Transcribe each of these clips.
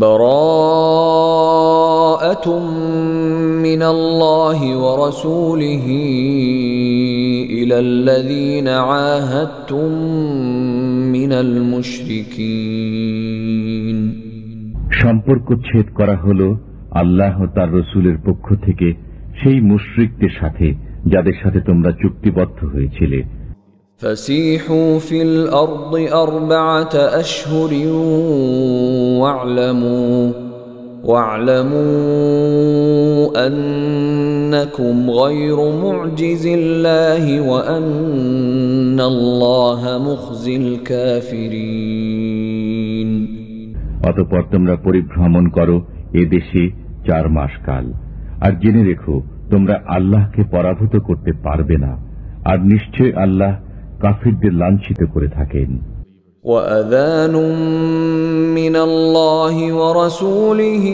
براءة من الله ورسوله إلى الذين عاهدتم من المشركين সম্পর্ক ছেদ করা হলো আল্লাহ ও তার রাসূলের পক্ষ থেকে সেই মুশরিকদের সাথে যাদের সাথে তোমরা চুক্তিবদ্ধ হয়েছিলে। فسيحوا في الأرض 4 أشهر واعلموا أنكم غير معجز الله وأن الله مخزي الكافرين। অতঃপর তোমরা পরিভ্রমণ করো এ দেশে 4 মাস কাল, আর জেনে রেখো তোমরা আল্লাহকে পরাভূত করতে পারবে না, আর নিশ্চয় আল্লাহ কাফিরদের লাঞ্ছিত করে থাকেন। وَأَذَانٌ مِّنَ اللَّهِ وَرَسُولِهِ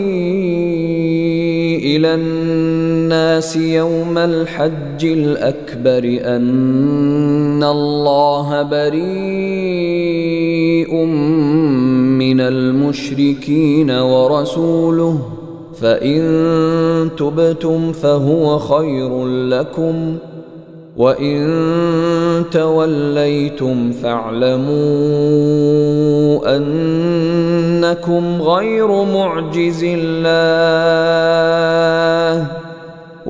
إِلَى النَّاسِ يَوْمَ الْحَجِّ الْأَكْبَرِ أَنَّ اللَّهَ بَرِيءٌ مِّنَ الْمُشْرِكِينَ وَرَسُولُهُ فَإِن تُبْتُمْ فَهُوَ خَيْرٌ لَّكُمْ وَإِن تَوَلَّيْتُمْ فَاعْلَمُوا أَنَّكُمْ غَيْرُ مُعْجِزِ اللَّهِ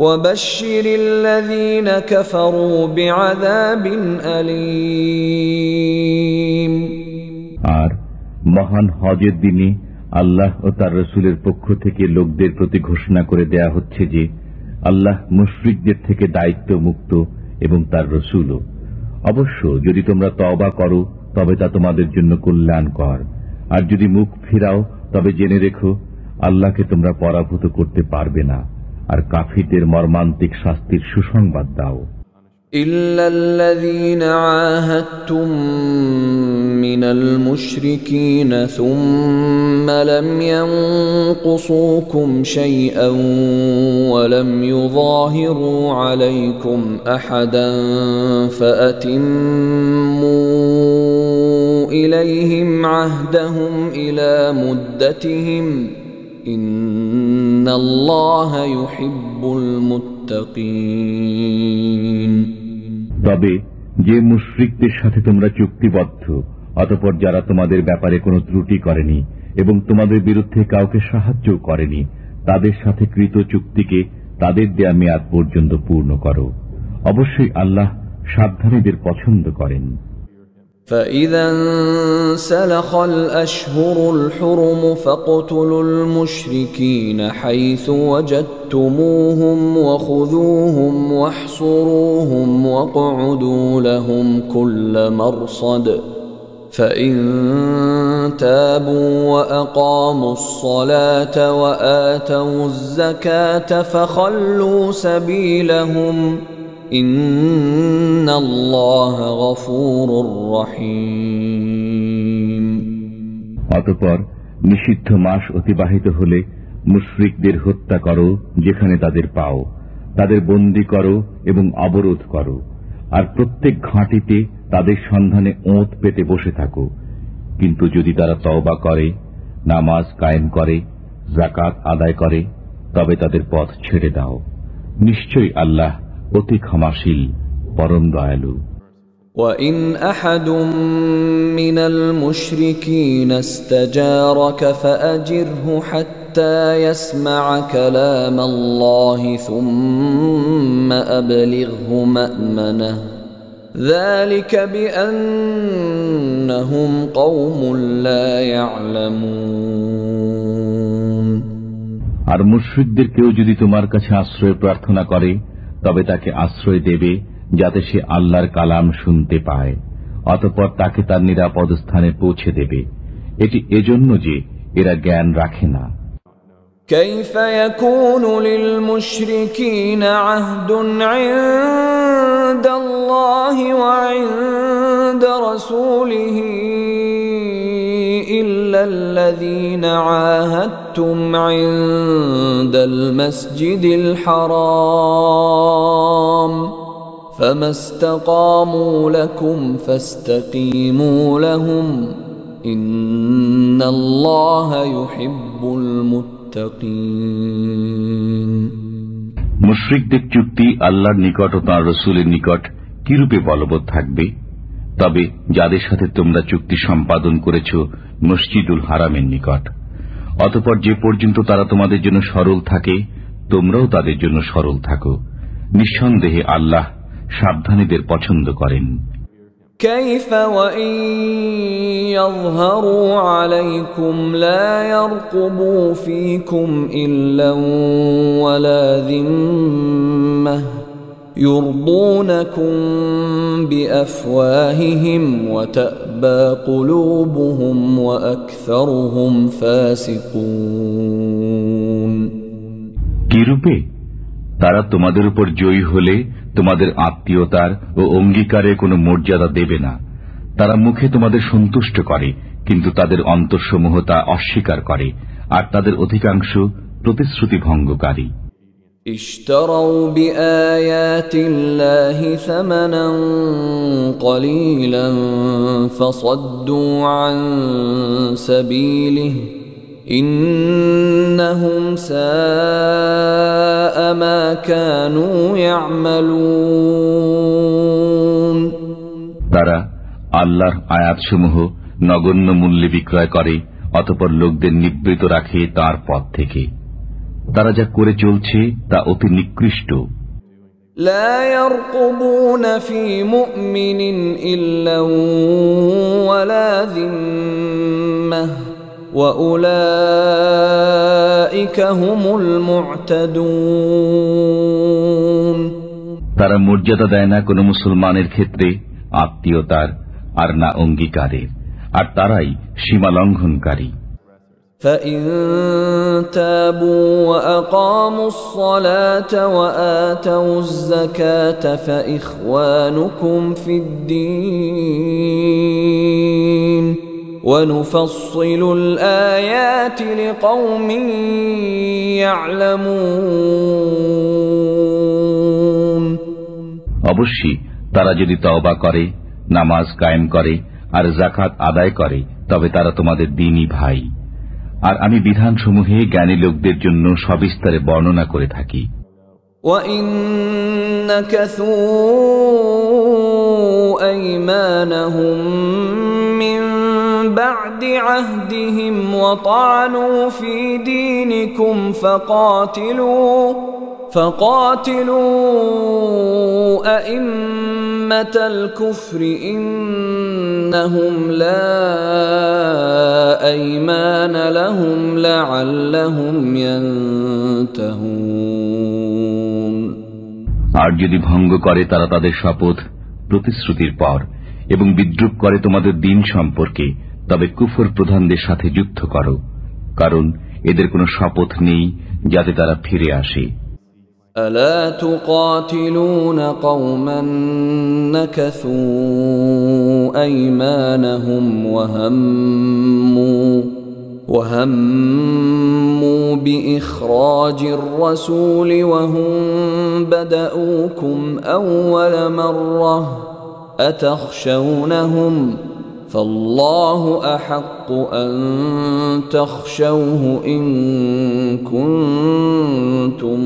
وَبَشِّرِ الَّذِينَ كَفَرُوا بِعَذَابٍ أَلِيمٍ। আর মহান হজের দিনে আল্লাহ ও তার রাসূলের পক্ষ থেকে লোকদের প্রতি ঘোষণা করে দেয়া হচ্ছে যে আল্লাহ মুশরিকদের থেকে দায়িত্ব মুক্ত এবং তার রাসূলও। অবশ্য যদি তোমরা তওবা করো তবে তা তোমাদের জন্য কল্যাণকর, আর যদি মুখ ফিরাও তবে জেনে রেখো আল্লাহকে তোমরা পরাভূত করতে পারবে না, আর কাফিরদের মর্মান্তিক শাস্তির সুসংবাদ দাও। إلا الذين عاهدتم من المشركين ثم لم ينقصوكم شيئا ولم يظاهروا عليكم أحدا فأتموا إليهم عهدهم إلى مدتهم إن الله يحب المتقين। তবে যে মুশরিকদের সাথে তোমরা চুক্তিবদ্ধ অতঃপর যারা তোমাদের ব্যাপারে কোনো ত্রুটি করেনি এবং তোমাদের বিরুদ্ধে কাউকে সাহায্য করেনি, তাদের সাথে কৃত চুক্তিকে তাদের দেয়া মেয়াদ পর্যন্ত পূর্ণ করো। অবশ্যই আল্লাহ সাবধানীদের পছন্দ করেন। فَإِذَا انسَلَخَ الْأَشْهُرُ الْحُرُمُ فَاقْتُلُوا الْمُشْرِكِينَ حَيْثُ وَجَدتُّمُوهُمْ وَخُذُوهُمْ وَاحْصُرُوهُمْ وَاقْعُدُوا لَهُمْ كُلَّ مَرْصَدٍ فَإِن تَابُوا وَأَقَامُوا الصَّلَاةَ وَآتَوُا الزَّكَاةَ فَخَلُّوا سَبِيلَهُمْ ইন্নাল্লাহ গফুরুর রহিম। অতঃপর নিষিদ্ধ মাস অতিবাহিত হলে মুশরিকদের হত্যা করো যেখানে তাদের পাও, তাদের বন্দী করো এবং অবরোধ করো, আর প্রত্যেক ঘাঁটিতে তাদের সন্ধানে ওঁত পেতে বসে থাকো। কিন্তু যদি তারা তওবা করে, নামাজ কায়েম করে, যাকাত আদায় করে, তবে তাদের পথ ছেড়ে দাও। নিশ্চয়ই আল্লাহ অতি ক্ষমাশীল, পরম দয়ালু। وَإِنْ أَحَدٌ مِّنَ الْمُشْرِكِينَ اسْتَجَارَكَ فَأَجِرْهُ حَتَّى يَسْمَعَ كَلَامَ اللَّهِ ثُمَّ أَبْلِغْهُ مَأْمَنَهُ ذَلِكَ بِأَنَّهُمْ قَوْمٌ لَّا يَعْلَمُونَ। আর মুশরিকদের কেউ যদি তোমার কাছে আশ্রয় প্রার্থনা করে তবে তাকে আশ্রয় দেবে যাতে সে আল্লাহর কালাম শুনতে পায়, অতঃপর তাকে তার নিরাপদ স্থানে পৌঁছে দেবে। এটি এজন্য যে এরা জ্ঞান রাখে না। كيف يكون للمشركين عهد عند الله وعند رسوله إلا الذين عاهدتم عند المسجد الحرام فما استقاموا لكم فاستقيموا لهم ইন্নাল্লাহা ইউহিব্বুল মুত্তাকিন। মুশরিকদের চুক্তি আল্লাহর নিকট ও তাঁর রাসূলের নিকট কিরূপে বলবৎ থাকবে? তবে যাদের সাথে তোমরা চুক্তি সম্পাদন করেছ মসজিদুল হারামের নিকট, অতঃপর যে পর্যন্ত তারা তোমাদের জন্য সরল থাকে তোমরাও তাদের জন্য সরল থাকো। নিঃসন্দেহে আল্লাহ সাবধানীদের পছন্দ করেন। كيف وإن يظهروا عليكم لا يرقبوا فيكم إلا ولا ذمة يرضونكم بأفواههم وتأبى قلوبهم وأكثرهم فاسقون। কিরূপে তারা তোমাদের উপর জয়ী হলে তোমাদের আত্মীয়তার ও অঙ্গীকারে কোনো মর্যাদা দেবে না। তারা মুখে তোমাদের সন্তুষ্ট করে, কিন্তু তাদের অন্তরসমূহ তা অস্বীকার করে, আর তাদের অধিকাংশ প্রতিশ্রুতি ভঙ্গকারী। اشتروا بآيات الله ثمنا قليلا فصدوا عن سبيله إنهم ساء ما كانوا يعملون। তারা আল্লাহর আয়াতসমূহ নগণ্য মূল্যে বিক্রয় করে, অতঃপর লোকদের নিবৃত রাখে তার পথ থেকে। তারা যা করে চলছে তা অতি নিকৃষ্ট। لا يرقبون في مؤمن إلا ولا ذمة وأولئك هم المعتدون। তারা মর্যাদা দেয় না কোনো মুসলমানের ক্ষেত্রে আত্মীয়তার আর না অঙ্গীকারের, আর তারাই সীমা লঙ্ঘনকারী। فإن تابوا وأقاموا الصلاة وآتوا الزكاة فإخوانكم في الدين ونفصل الآيات لقوم يعلمون। অবশ্যই তারা যদি তওবা করে, নামাজ কায়েম করে আর যাকাত আদায় করে, তবে তারা তোমাদের দ্বীনী ভাই। আর আমি বিধানসমূহে জ্ঞানী লোকদের জন্য সবিস্তারে বর্ণনা করে থাকি। وَإِن نَكَثُوا أَيْمَانَهُم مِّن بَعْدِ عَهْدِهِمْ وَطَعَنُوا فِي دِينِكُمْ فقاتلوا أئمة الكفر إنهم لا أيمان لهم لعلهم ينتهون। আর যদি ভঙ্গ করে তারা তাদের শপথ প্রতিশ্রুতির পর এবং বিদ্রুপ করে তোমাদের দিন সম্পর্কে, তবে কুফর প্রধানদের সাথে যুদ্ধ করো, কারণ এদের কোনো শপথ নেই যাতে তারা ফিরে আসে। ألا تقاتلون قوما نكثوا أيمانهم وهموا بإخراج الرسول وهم بدؤوكم أول مرة أتخشونهم فالله أحق أن تخشوه إن كنتم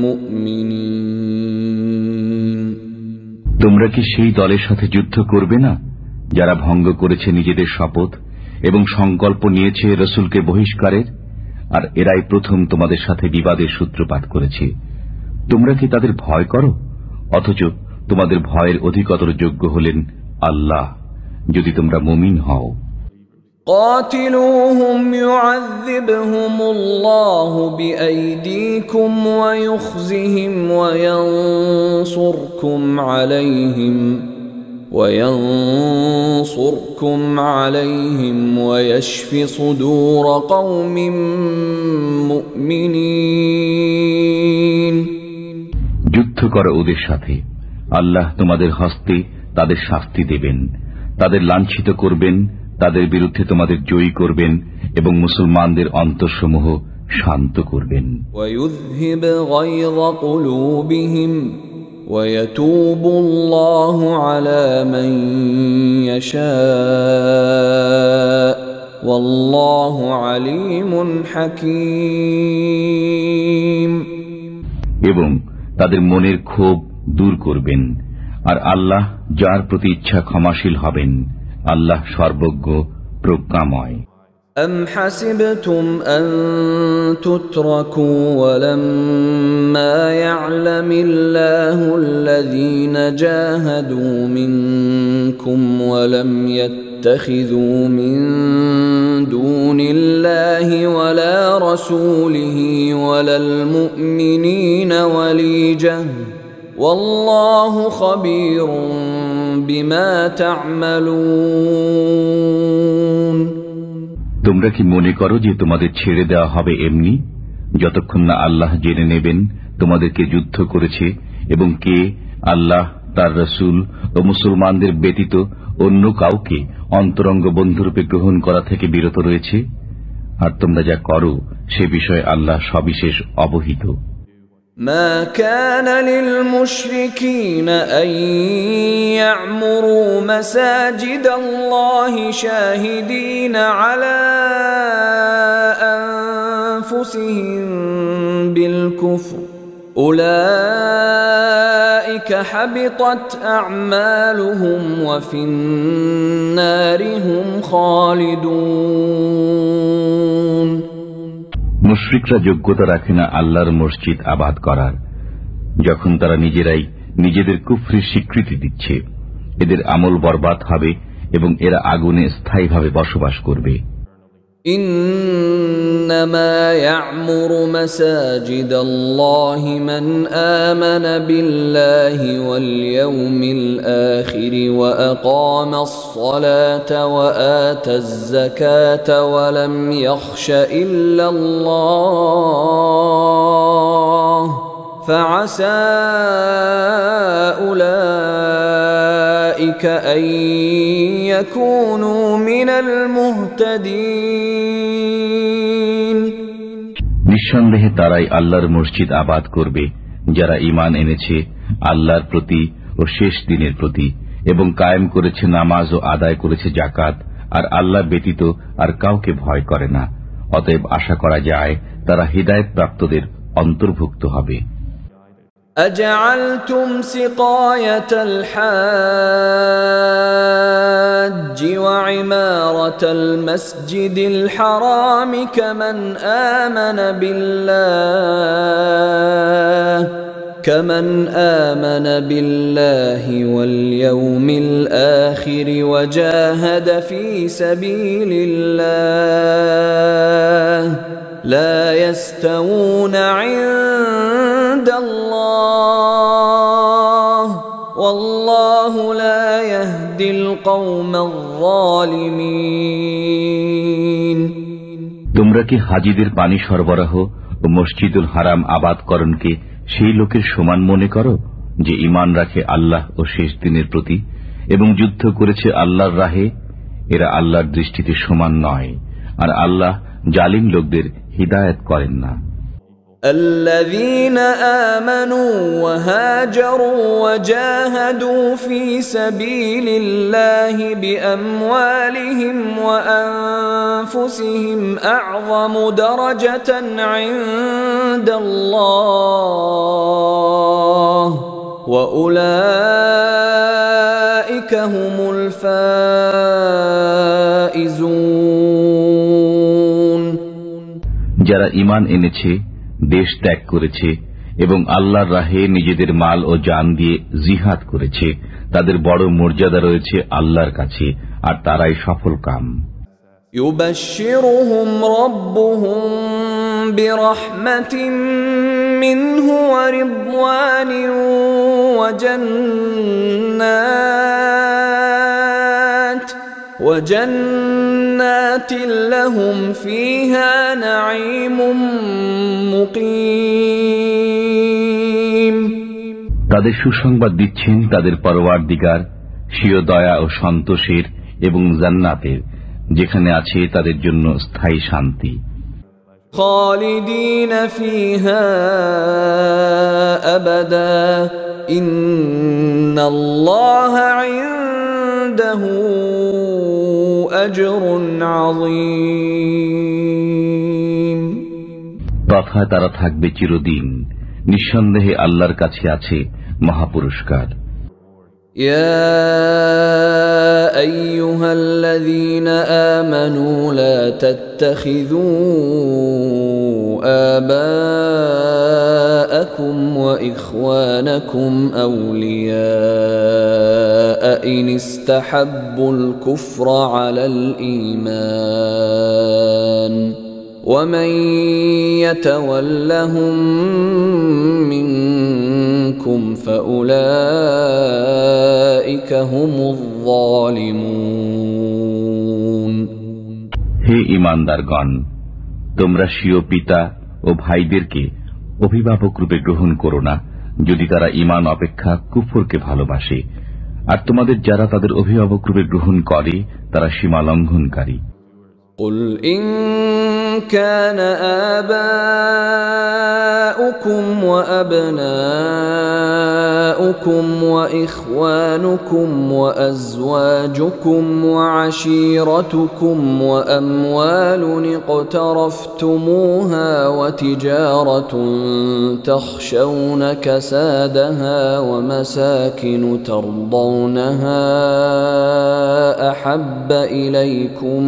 مؤمنين। তোমরা কি সেই দলের সাথে যুদ্ধ করবে না যারা ভঙ্গ করেছে নিজেদের শপথ এবং সংকল্প নিয়েছে রসুলকে বহিষ্কারের? আর এরাই প্রথম তোমাদের সাথে বিবাদের সূত্রপাত করেছে। তোমরা কি তাদের ভয় করো? অথচ তোমাদের ভয়ের অধিকতর যোগ্য হলেন আল্লাহ, যদি তোমরা মুমিন হও। قاتلوهم يعذبهم الله بأيديكم ويخزهم وينصركم عليهم ويشف صدور قوم مؤمنين। যুদ্ধ করো ওদের সাথে, আল্লাহ তোমাদের হস্তে তাদের শাস্তি দেবেন, তাদের লাঞ্ছিত করবেন, তাদের বিরুদ্ধে তোমাদের জয়ী করবেন এবং মুসলমানদের অন্তরসমূহ শান্ত করবেন। ويذهب غيظ قلوبهم ويتوب الله على من يشاء والله عليم حكيم এবং তাদের মনের ক্ষোভ দূর করবেন, আর আল্লাহ যার প্রতি ইচ্ছা ক্ষমাশীল হবেন। আল্লাহ সর্বজ্ঞ প্রজ্ঞাময়। أم حسبتم أن تتركوا ولما يعلم الله الذين جاهدوا منكم ولم يتخذوا من دون الله ولا رسوله ولا المؤمنين وليجة والله خبير بما تعملون তোমরা কি মনে করো যে তোমাদের ছেড়ে দেওয়া হবে এমনি, যতক্ষণ না আল্লাহ জেনে নেবেন তোমাদেরকে যুদ্ধ করেছে এবং কে আল্লাহ, তার রসুল ও মুসলমানদের ব্যতীত অন্য কাউকে অন্তরঙ্গ বন্ধুরূপে গ্রহণ করা থেকে বিরত রয়েছে? আর তোমরা যা করো সে বিষয়ে আল্লাহ সবিশেষ অবহিত। ما كان للمشركين أن يعمروا مساجد الله شاهدين على أنفسهم بالكفر أولئك حبطت أعمالهم وفي النار هم خالدون মুশরিকরা যোগ্যতা রাখে না আল্লাহর মসজিদ আবাদ করার, যখন তারা নিজেরাই নিজেদের কুফরির স্বীকৃতি দিচ্ছে। এদের আমল বরবাদ হবে এবং এরা আগুনে স্থায়ীভাবে বসবাস করবে। إنما يعمر مساجد الله من آمن بالله واليوم الآخر وأقام الصلاة وآتى الزكاة ولم يخش إلا الله فعسى أولئك أن يكونوا من المهتدين নিঃসন্দেহে তারাই আল্লাহর মসজিদ আবাদ করবে যারা ঈমান এনেছে আল্লাহর প্রতি ও শেষ দিনের প্রতি এবং কায়েম করেছে নামাজ ও আদায় করেছে যাকাত, আর আল্লাহ ব্যতীত আর কাউকে ভয় করে না। অতএব আশা করা যায় তারা হিদায়াত প্রাপ্তদের অন্তর্ভুক্ত হবে। أجعلتم سقاية الحاج وعمارة المسجد الحرام كمن آمن بالله واليوم الآخر وجاهد في سبيل الله لا يستوون عند الله والله لا يهدي القوم الظالمين তোমরা কি হাজীদের পানি সরবরাহ ও মসজিদুল হারাম আবাদকরণকে সেই লোকের সমান মনে করো যে ঈমান রাখে আল্লাহ ও শেষ দিনের প্রতি এবং যুদ্ধ করেছে আল্লাহর রাহে? এরা আল্লাহর দৃষ্টিতে সমান নয়, আর আল্লাহ জালিম লোকদের হিদায়াত করেন না। الذين آمنوا وهاجروا وجاهدوا في سبيل الله بأموالهم وأنفسهم أعظم درجة عند الله وأولئك هم الفائزون যারা ঈমান এনেছে, দেশ ত্যাগ করেছে এবং আল্লাহর রাহে নিজেদের মাল ও জান দিয়ে জিহাদ করেছে, তাদের বড় মর্যাদা রয়েছে আল্লাহর কাছে, আর তারাই সফল কাম। يبشرهم ربهم برحمة منه ورضوان وجنات لهم فيها نعيم مقيم তাদের সুসংবাদ দিচ্ছেন তাদের পরওয়ারদিগার স্বীয় দয়া ও সন্তোষের এবং জান্নাতের, যেখানে আছে তাদের জন্য স্থায়ী শান্তি। خالدين فيها أبدا إن الله عنده أجر عظيم তথা তারা থাকবে চিরদিন। নিঃসন্দেহে আল্লাহর কাছে আছে মহাপুরস্কার। يا أيها الذين آمنوا لا تتخذوا آباءكم وإخوانكم أولياء إن استحبوا الكفر على الإيمان ومن يتولهم منكم فأولئك هم الظالمون হে ঈমানদারগণ, তোমরা স্বীয় পিতা ও ভাইদেরকে অভিভাবক রূপে গ্রহণ করো না যদি তারা ঈমান অপেক্ষা কুফরকে ভালোবাসে, আর তোমাদের যারা তাদের অভিভাবক রূপে গ্রহণ করে তারা সীমা লঙ্ঘনকারী। قل إن كان آباؤكم وأبناؤكم وإخوانكم وأزواجكم وعشيرتكم وأموال اقترفتموها وتجارة تخشون كسادها ومساكن ترضونها أحب إليكم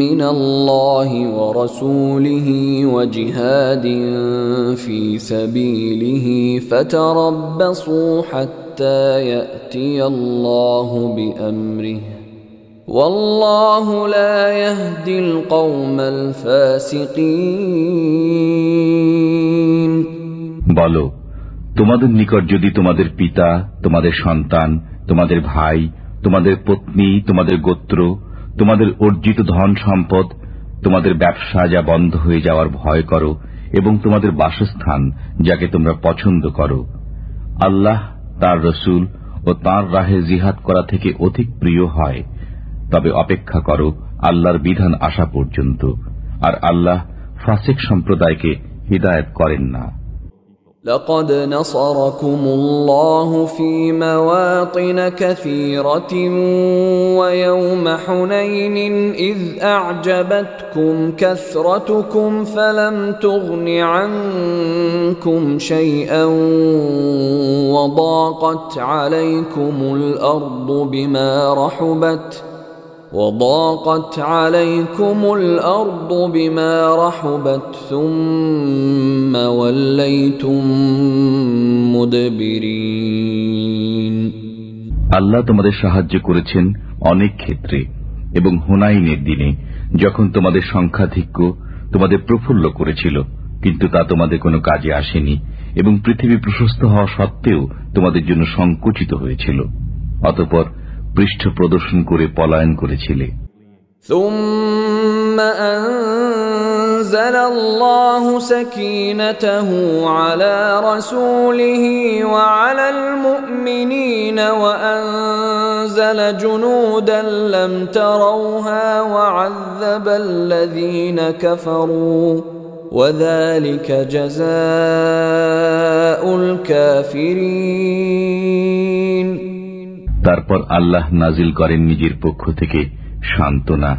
من الله ورسوله وجهاد في سبيله فتربصوا حتى يأتي الله بأمره والله لا يهدي القوم الفاسقين বলো, তোমাদের নিকট যদি তোমাদের পিতা, তোমাদের সন্তান, তোমাদের ভাই, তোমাদের পত্নী, তোমাদের গোত্র, তোমাদের অর্জিত ধন সম্পদ, তোমাদের ব্যবসা যা বন্ধ হয়ে যাওয়ার ভয় করো এবং তোমাদের বাসস্থান যাকে তোমরা পছন্দ করো, আল্লাহ, তার রসুল ও তাঁর রাহে জিহাদ করা থেকে অধিক প্রিয় হয়, তবে অপেক্ষা করো আল্লাহর বিধান আসা পর্যন্ত, আর আল্লাহ ফাসিক সম্প্রদায়কে হিদায়াত করেন না। لقد نصركم الله في مواطن كثيرة ويوم حنين إذ أعجبتكم كثرتكم فلم تغن عنكم شيئا وضاقت عليكم الأرض بما رحبت ثم وليتم مدبرين আল্লাহ তোমাদের সাহায্য করেছেন অনেক ক্ষেত্রে, এবং হুনাইনের দিনে যখন তোমাদের সংখ্যাধিক্য তোমাদের প্রফুল্ল করেছিল, কিন্তু তা তোমাদের কোনো কাজে আসেনি, এবং পৃথিবী প্রশস্ত হওয়া সত্ত্বেও তোমাদের জন্য সংকুচিত হয়েছিল। অতঃপর পৃষ্ঠ প্রদর্শন করে পলায়ন করেছিলে। ثم أنزل الله سكينته على رسوله وعلى المؤمنين وأنزل جنودا لم تروها وعذب الذين كفروا وذلك جزاء الكافرين তারপর আল্লাহ নাজিল করেন নিজের পক্ষ থেকে সান্ত্বনা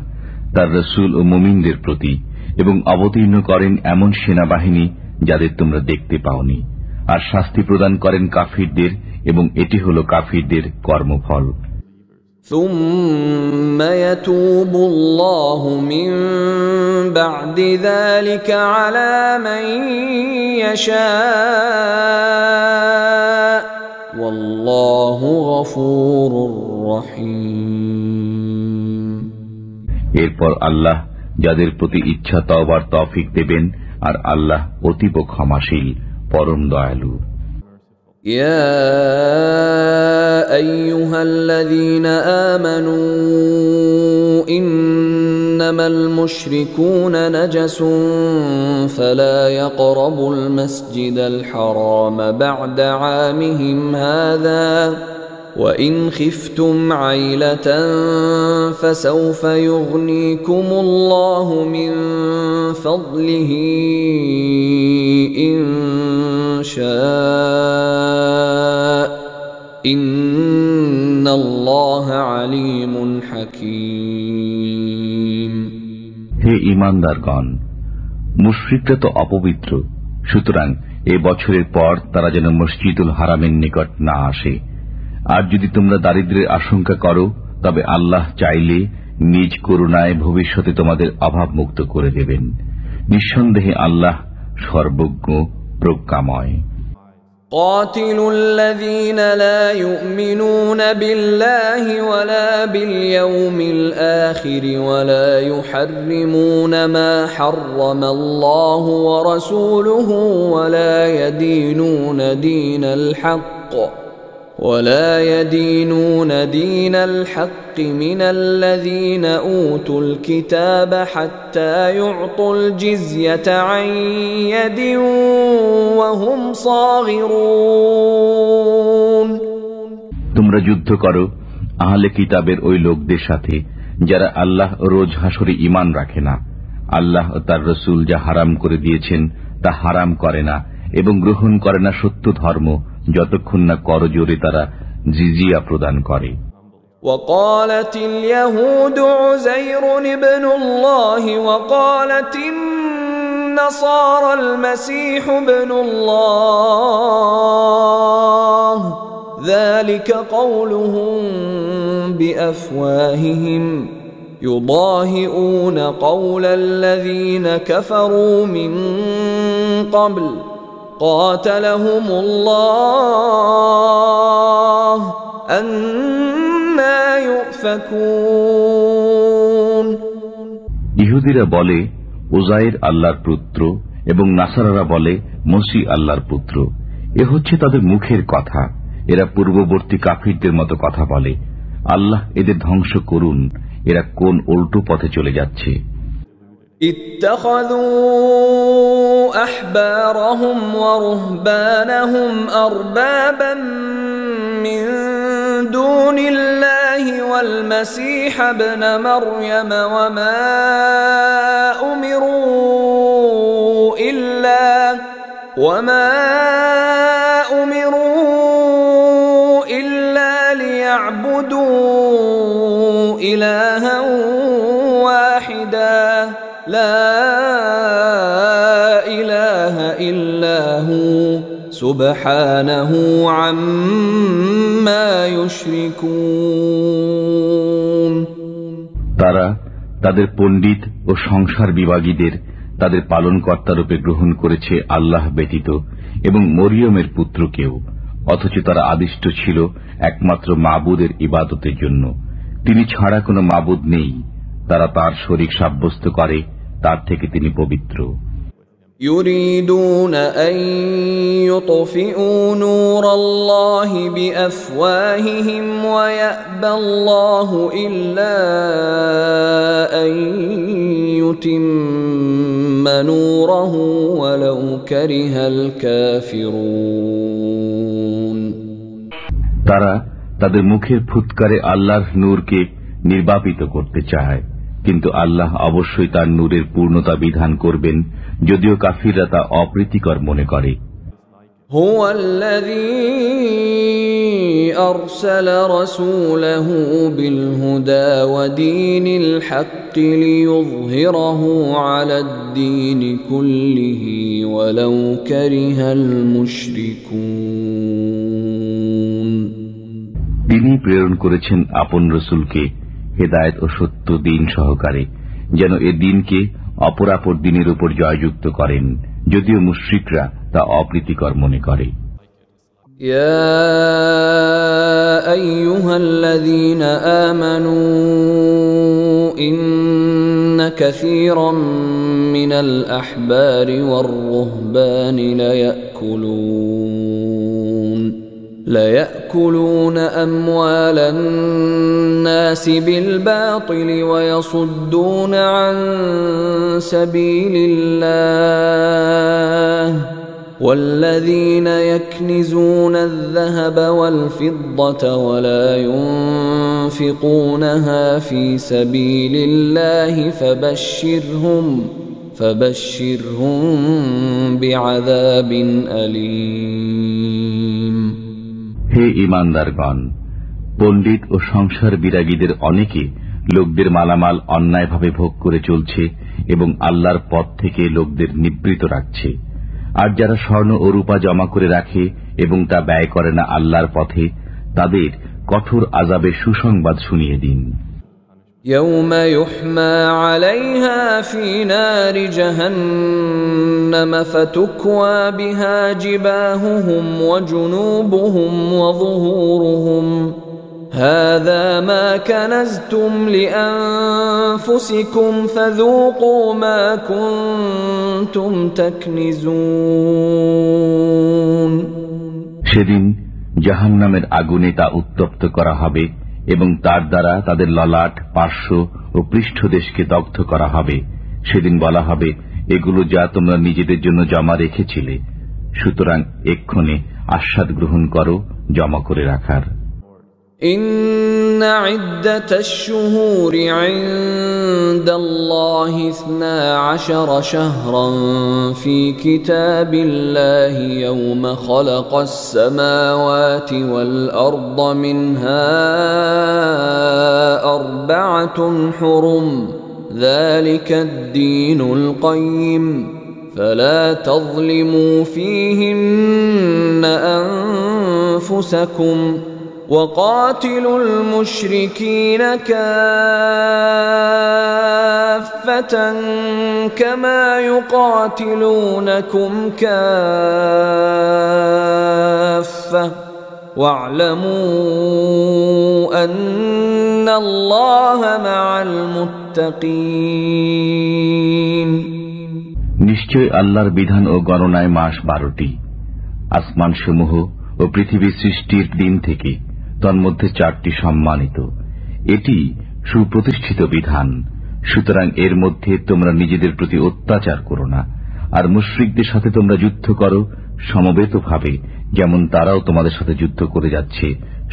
তার রসুল ও মুমিনদের প্রতি, এবং অবতীর্ণ করেন এমন সেনাবাহিনী যাদের তোমরা দেখতে পাওনি, আর শাস্তি প্রদান করেন কাফিরদের, এবং এটি হল কাফিরদের কর্মফল। ثم يتوب الله من بعد ذلك على من يشاء والله غفور رحيم এরপর আল্লাহ যাদের প্রতি ইচ্ছা তওবার তৌফিক দেবেন, আর আল্লাহ অতীব ক্ষমাশীল, পরম দয়ালু। يا أيها الذين آمنوا إنما المشركون نجس فلا يقربوا المسجد الحرام بعد عامهم هذا وإن خفتم عيلة فسوف يغنيكم الله من فضله إن شاء إن الله عليم حكيم হে ঈমানদারগণ, মুশরিকরা তো অপবিত্র, সুতরাং এ বছরের পর তারা যেন মসজিদুল হারামের নিকট না আসে। আর যদি তোমরা দারিদ্র্যের আশঙ্কা করো, তবে আল্লাহ চাইলে নিজ করুণায় ভবিষ্যতে তোমাদের অভাব মুক্ত করে দেবেন। নিঃসন্দেহে আল্লাহ সর্বজ্ঞ, প্রজ্ঞাময়। قاتلوا الذين لا يؤمنون بالله ولا باليوم الآخر ولا يحرمون ما حرم الله ورسوله ولا يدينون دين الحق من الذين أوتوا الكتاب حتى يعطوا الجزية عن يد وهم صاغرون তোমরা যুদ্ধ করো আহলে কিতাবের ওই লোকদের সাথে যারা আল্লাহ রোজ হাসরে ঈমান রাখে না, আল্লাহ ও তার রাসূল যা হারাম করে দিয়েছেন তা হারাম করে না এবং গ্রহণ করে না সত্য ধর্ম, যতক্ষণ না করজোরে তারা জিজিয়া প্রদান করে। وقالت اليهود عزير ابن الله وقالت النصارى المسيح ابن الله ذلك قولهم بأفواههم يضاهئون قول الذين كفروا من قبل قاتلهم الله أنى يؤفكون ইহুদিরা বলে উজাইর আল্লাহর পুত্র এবং নাসারারা বলে মসিহ আল্লাহর পুত্র। এ হচ্ছে তাদের মুখের কথা, এরা পূর্ববর্তী কাফিরদের মতো কথা বলে। আল্লাহ এদের ধ্বংস করুন, এরা কোন উল্টো পথে চলে যাচ্ছে। اتخذوا أحبارهم ورهبانهم أربابا من دون الله والمسيح ابن مريم وما أمروا إلا ليعبدوا إلها واحدا لا إله إلا هو سبحانه عما يشركون তারা তাদের পণ্ডিত ও সংসার বিভাগীদের তাদের পালনকর্তা রূপে গ্রহণ করেছে আল্লাহ ব্যতীত এবং মরিয়মের পুত্রকেও, অথচ তারা আদিষ্ট ছিল একমাত্র মাবুদের ইবাদতের জন্য। তিনি ছাড়া কোনো মাবুদ নেই, তারা তার শরীক সাব্যস্ত করে, তার থেকে তিনি পবিত্র। يريدون أن يطفئوا نور الله بأفواههم ويأبى الله إلا أن يتم نوره ولو كره الكافرون তারা তাদের মুখের ফুৎকারে আল্লাহর নূরকে নির্বাপিত করতে চায়, কিন্তু আল্লাহ অবশ্যই তার নূরের পূর্ণতা বিধান করবেন, যদিও কাফিররা তা অপ্রীতিকর মনে করে। هو الذي أرسل رسوله بالهدى ودين الحق ليظهره على الدين كله ولو كره المشركون তিনি প্রেরণ করেছেন আপন রসুলকে হেদায়েত ও সত্য দিন সহকারে, যেন এ দিনকে অপরাপর দিনের উপর জয়যুক্ত করেন, যদিও মুশরিকরা তা অপ্রীতিকর মনে করে। يا أيها الذين آمنوا إن كثيرا من الأحبار والرهبان ليأكلون أموال الناس بالباطل ويصدون عن سبيل الله والذين يكنزون الذهب والفضة ولا ينفقونها في سبيل الله فبشرهم بعذاب أليم হে ঈমানদারগণ, পণ্ডিত ও সংসার বিরাগীদের অনেকে লোকদের মালামাল অন্যায়ভাবে ভোগ করে চলছে এবং আল্লাহর পথ থেকে লোকদের নিবৃত রাখছে। আর যারা স্বর্ণ ও রূপা জমা করে রাখে এবং তা ব্যয় করে না আল্লাহর পথে, তাদের কঠোর আযাবের সুসংবাদ শুনিয়ে দিন। يوم يحمى عليها في نار جهنم فتكوى بها جباههم وجنوبهم وظهورهم هذا ما كنزتم لأنفسكم فذوقوا ما كنتم تكنزون। সেদিন জাহান্নামের আগুনে তা উত্তপ্ত করা হবে এবং তার দ্বারা তাদের ললাট, পার্শ্ব ও পৃষ্ঠদেশকে দগ্ধ করা হবে। সেদিন বলা হবে, এগুলো যা তোমরা নিজেদের জন্য জমা রেখেছিলে, সুতরাং এক্ষণে আস্বাদ গ্রহণ করো জমা করে রাখার। إن عدة الشهور عند الله 12 شهرا في كتاب الله يوم خلق السماوات والأرض منها 4 حرم ذلك الدين القيم فلا تظلموا فيهن أنفسكم وقاتلوا المشركين كافة كما يقاتلونكم كافة واعلموا أن الله مع المتقين। নিশ্চয় আল্লাহর বিধান ও গণনায় মাস 12টি, আসমানসমূহ ও পৃথিবী সৃষ্টির দিন থেকে তন্মধ্যে 4টি সম্মানিত। এটি সুপ্রতিষ্ঠিত বিধান, সুতরাং এর মধ্যে তোমরা নিজেদের প্রতি অত্যাচার করো না। আর মুশরিকদের সাথে তোমরা যুদ্ধ করো সমবেতভাবে, যেমন তারাও তোমাদের সাথে যুদ্ধ করে যাচ্ছে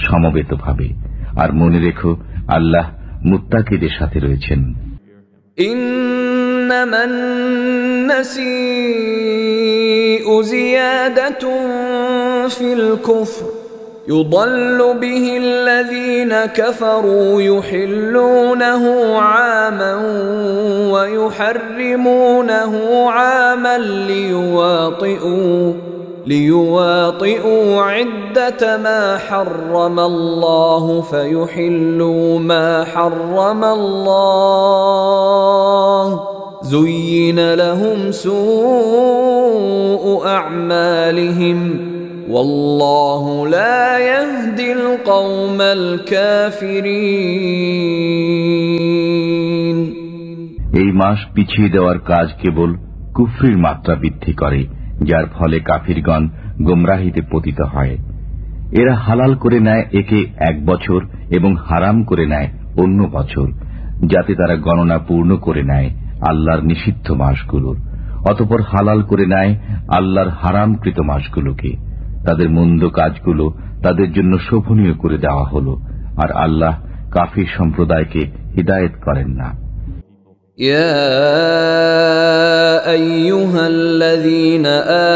সমবেতভাবে। আর মনে রেখো, আল্লাহ মুত্তাকিদের সাথে রয়েছেন। إنما النسيء زيادة في الكفر يضل به الذين كفروا يحلونه عاما ويحرمونه عاما ليواطئوا عدة ما حرم الله فيحلوا ما حرم الله زين لهم سوء أعمالهم والله لا يهدي القوم الكافرين। এই মাস পিছিয়ে দেওয়ার কাজ কেবল কুফরির মাত্রা বৃদ্ধি করে, যার ফলে কাফিরগণ গোমরাহিতে পতিত হয়। এরা হালাল করে নেয় একে 1 বছর এবং হারাম করে নেয় অন্য বছর, যাতে তারা গণনা পূর্ণ করে নেয় আল্লাহর নিষিদ্ধ মাসগুলোর। অতঃপর হালাল করে নেয় আল্লাহর হারামকৃত মাসগুলোকে। তাদের মন্দ কাজগুলো তাদের জন্য শোভনীয় করে দেওয়া হলো, আর আল্লাহ কাফির সম্প্রদায়কে হিদায়েত করেন না। يا أيها الذين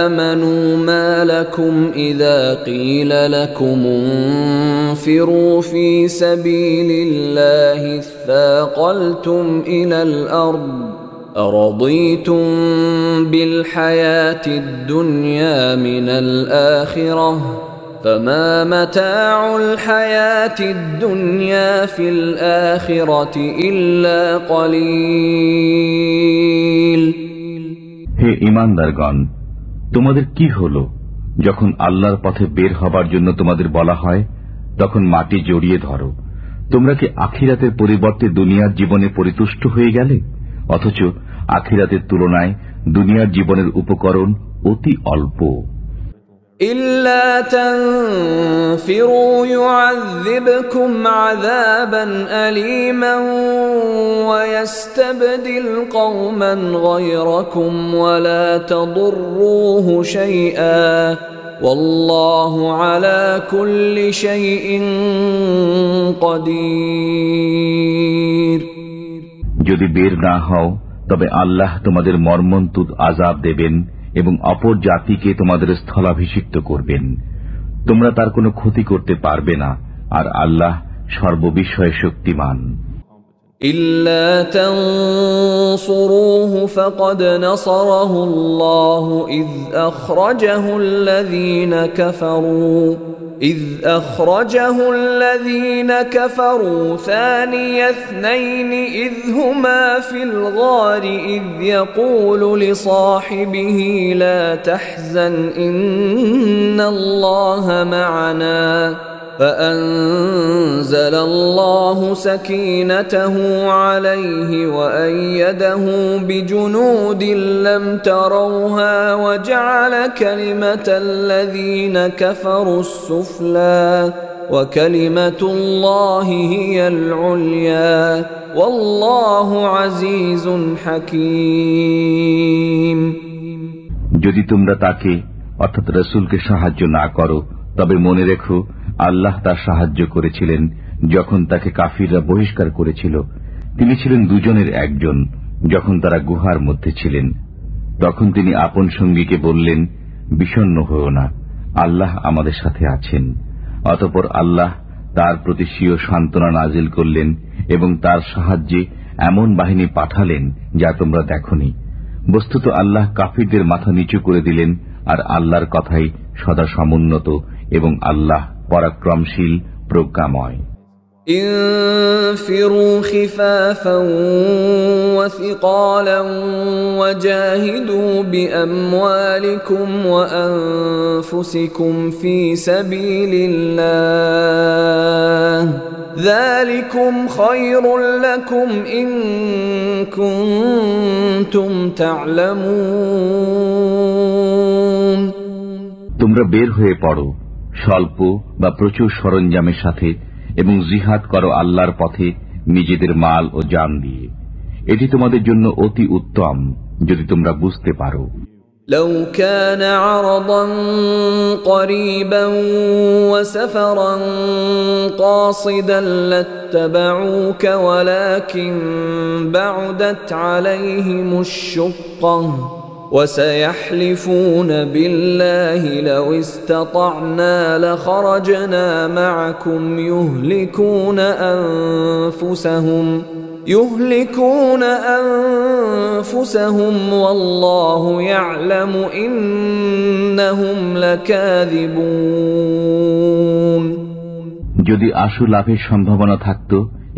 آمنوا ما لكم إذا قيل لكم انفروا في سبيل الله اثاقلتم إلى الأرض أرضيتم بالحياة الدنيا من الآخرة فما متاع الحياة الدنيا في الآخرة إلا قليل। হে ঈমানদারগণ, তোমাদের কি হলো যখন আল্লাহর পথে বের হবার জন্য তোমাদের বলা হয়, তখন মাটি জড়িয়ে ধরো। তোমরা কি আখিরাতের পরিবর্তে দুনিয়ার জীবনে পরিতুষ্ট হয়ে গেলে? অথচ আখিরাতের তুলনায় দুনিয়ার জীবনের উপকরণ অতি অল্প। إلا تنفروا يعذبكم عذابا أليما ويستبدل قوما غيركم ولا تضروه شيئا والله على كل شيء قدير। যদি বের না হও তবে আল্লাহ তোমাদের মর্মন্তুদ আযাব দেবেন এবং অপর জাতিকে তোমাদের স্থলাভিষিক্ত করবেন। তোমরা তার কোনো ক্ষতি করতে পারবে না, আর আল্লাহ সর্ববিষয়ে শক্তিমান। إلا تنصروه فقد نصره الله إذ أخرجه الذين كفروا ثاني اثنين إذ هما في الغار إذ يقول لصاحبه لا تحزن إن الله معنا فأنزل الله سكينته عليه وأيده بجنود لم تروها وجعل كلمة الذين كفروا السفلى وكلمة الله هي العليا والله عزيز حكيم। যদি তোমরা তাকে অর্থাৎ রাসূলকে সাহায্য না করো তবে মনে রেখো আল্লাহ তার সাহায্য করেছিলেন যখন তাকে কাফিররা বহিষ্কার করেছিল। তিনি ছিলেন দুজনের একজন। যখন তারা গুহার মধ্যে ছিলেন তখন তিনি আপন সঙ্গীকে বললেন, বিষণ্ণ হও না, আল্লাহ আমাদের সাথে আছেন। অতঃপর আল্লাহ তার প্রতি স্বীয় সান্ত্বনা নাজিল করলেন এবং তার সাহায্যে এমন বাহিনী পাঠালেন যা তোমরা দেখনি। বস্তুত আল্লাহ কাফিরদের মাথা নিচু করে দিলেন, আর আল্লাহর কথাই সদা সমুন্নত এবং আল্লাহ পরাক্রমশীল প্রজ্ঞাময়। انفروا خفافا وثقالا وجاهدوا بأموالكم وأنفسكم في سبيل الله ذلكم خير لكم إن كنتم تعلمون। তোমরা বের হয়ে পড়ো স্বল্প বা প্রচুর সরঞ্জামের সাথে এবং জিহাদ করো আল্লাহর পথে নিজেদের মাল ও জান দিয়ে। এটি তোমাদের জন্য অতি উত্তম যদি তোমরা বুঝতে পারো। لو كان عرضا قريبا وسفرا قاصدا لاتبعوك ولكن بعدت عليهم الشقة وسيحلفون بالله لو استطعنا لخرجنا معكم يهلكون أنفسهم والله يعلم إنهم لكاذبون। যদি আশু লাভের সম্ভাবনা থাকত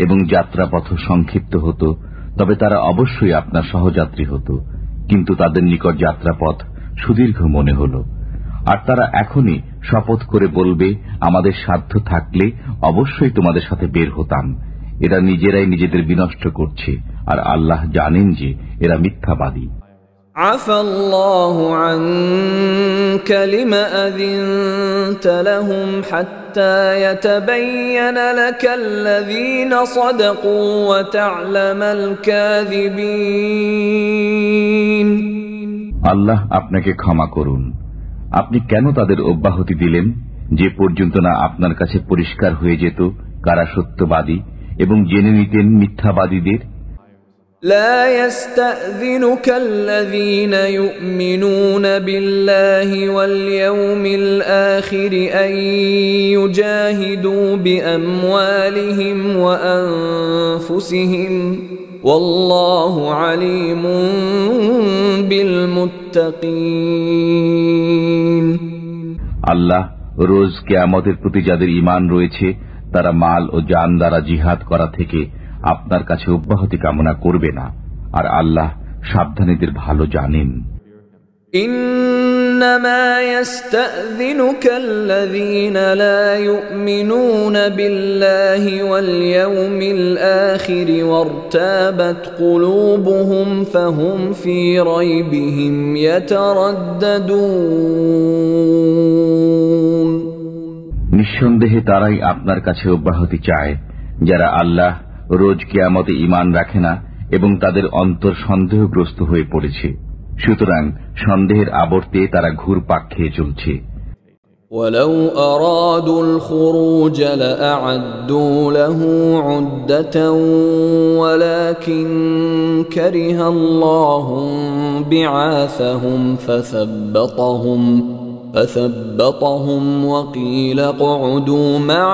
এবং যাত্রাপথ সংক্ষিপ্ত হতো তবে তারা অবশ্যই আপনার সহযাত্রী হতো, কিন্তু তাদের নিকট যাত্রাপথ সুদীর্ঘ মনে হল। আর তারা এখনই শপথ করে বলবে, আমাদের সাধ্য থাকলে অবশ্যই তোমাদের সাথে বের হতাম। এরা নিজেরাই নিজেদের বিনষ্ট করছে, আর আল্লাহ জানেন যে এরা মিথ্যাবাদী। আফাল্লাহু আনকা লিমা আযিনতা লাহুম হাত্তা ইয়াতাবায়্যানা লাকাল্লাযীনা সাদাকু ওয়া তা'লামাল কাযিবিন। আল্লাহ আপনাকে ক্ষমা করুন। আপনি কেন তাদের অব্যাহতি দিলেন যে পর্যন্ত না আপনার কাছে পরিষ্কার হয়ে যেত কারা সত্যবাদী এবং জেনে নিতেন মিথ্যাবাদীদের। لا يستأذنك الذين يؤمنون بالله واليوم الآخر أن يجاهدوا بأموالهم وأنفسهم والله عليم بالمتقين। আল্লাহ রোজ কিয়ামতের প্রতি যাদের ঈমান রয়েছে তারা মাল ও জান দ্বারা জিহাদ করা থেকে আপনার কাছে অব্যাহতি কামনা করবে না, আর আল্লাহ সাবধানীদের ভালো জানেন। إنما يستأذنك الذين لا يؤمنون بالله واليوم الآخر وارتابت قلوبهم فهم في ريبهم يترددون। নিঃসন্দেহে তারাই আপনার কাছে অব্যাহতি চায় যারা আল্লাহ রোজ কিয়ামতে ঈমান রাখে না এবং তাদের অন্তর সন্দেহগ্রস্ত হয়ে পড়েছে, সুতরাং সন্দেহের আবর্তে তারা ঘুরপাক খেয়ে চলছে। ولو أرادوا الخروج لأعدوا له عدة ولكن كره الله بعاثهم فثبطهم وقيل اقعدوا مع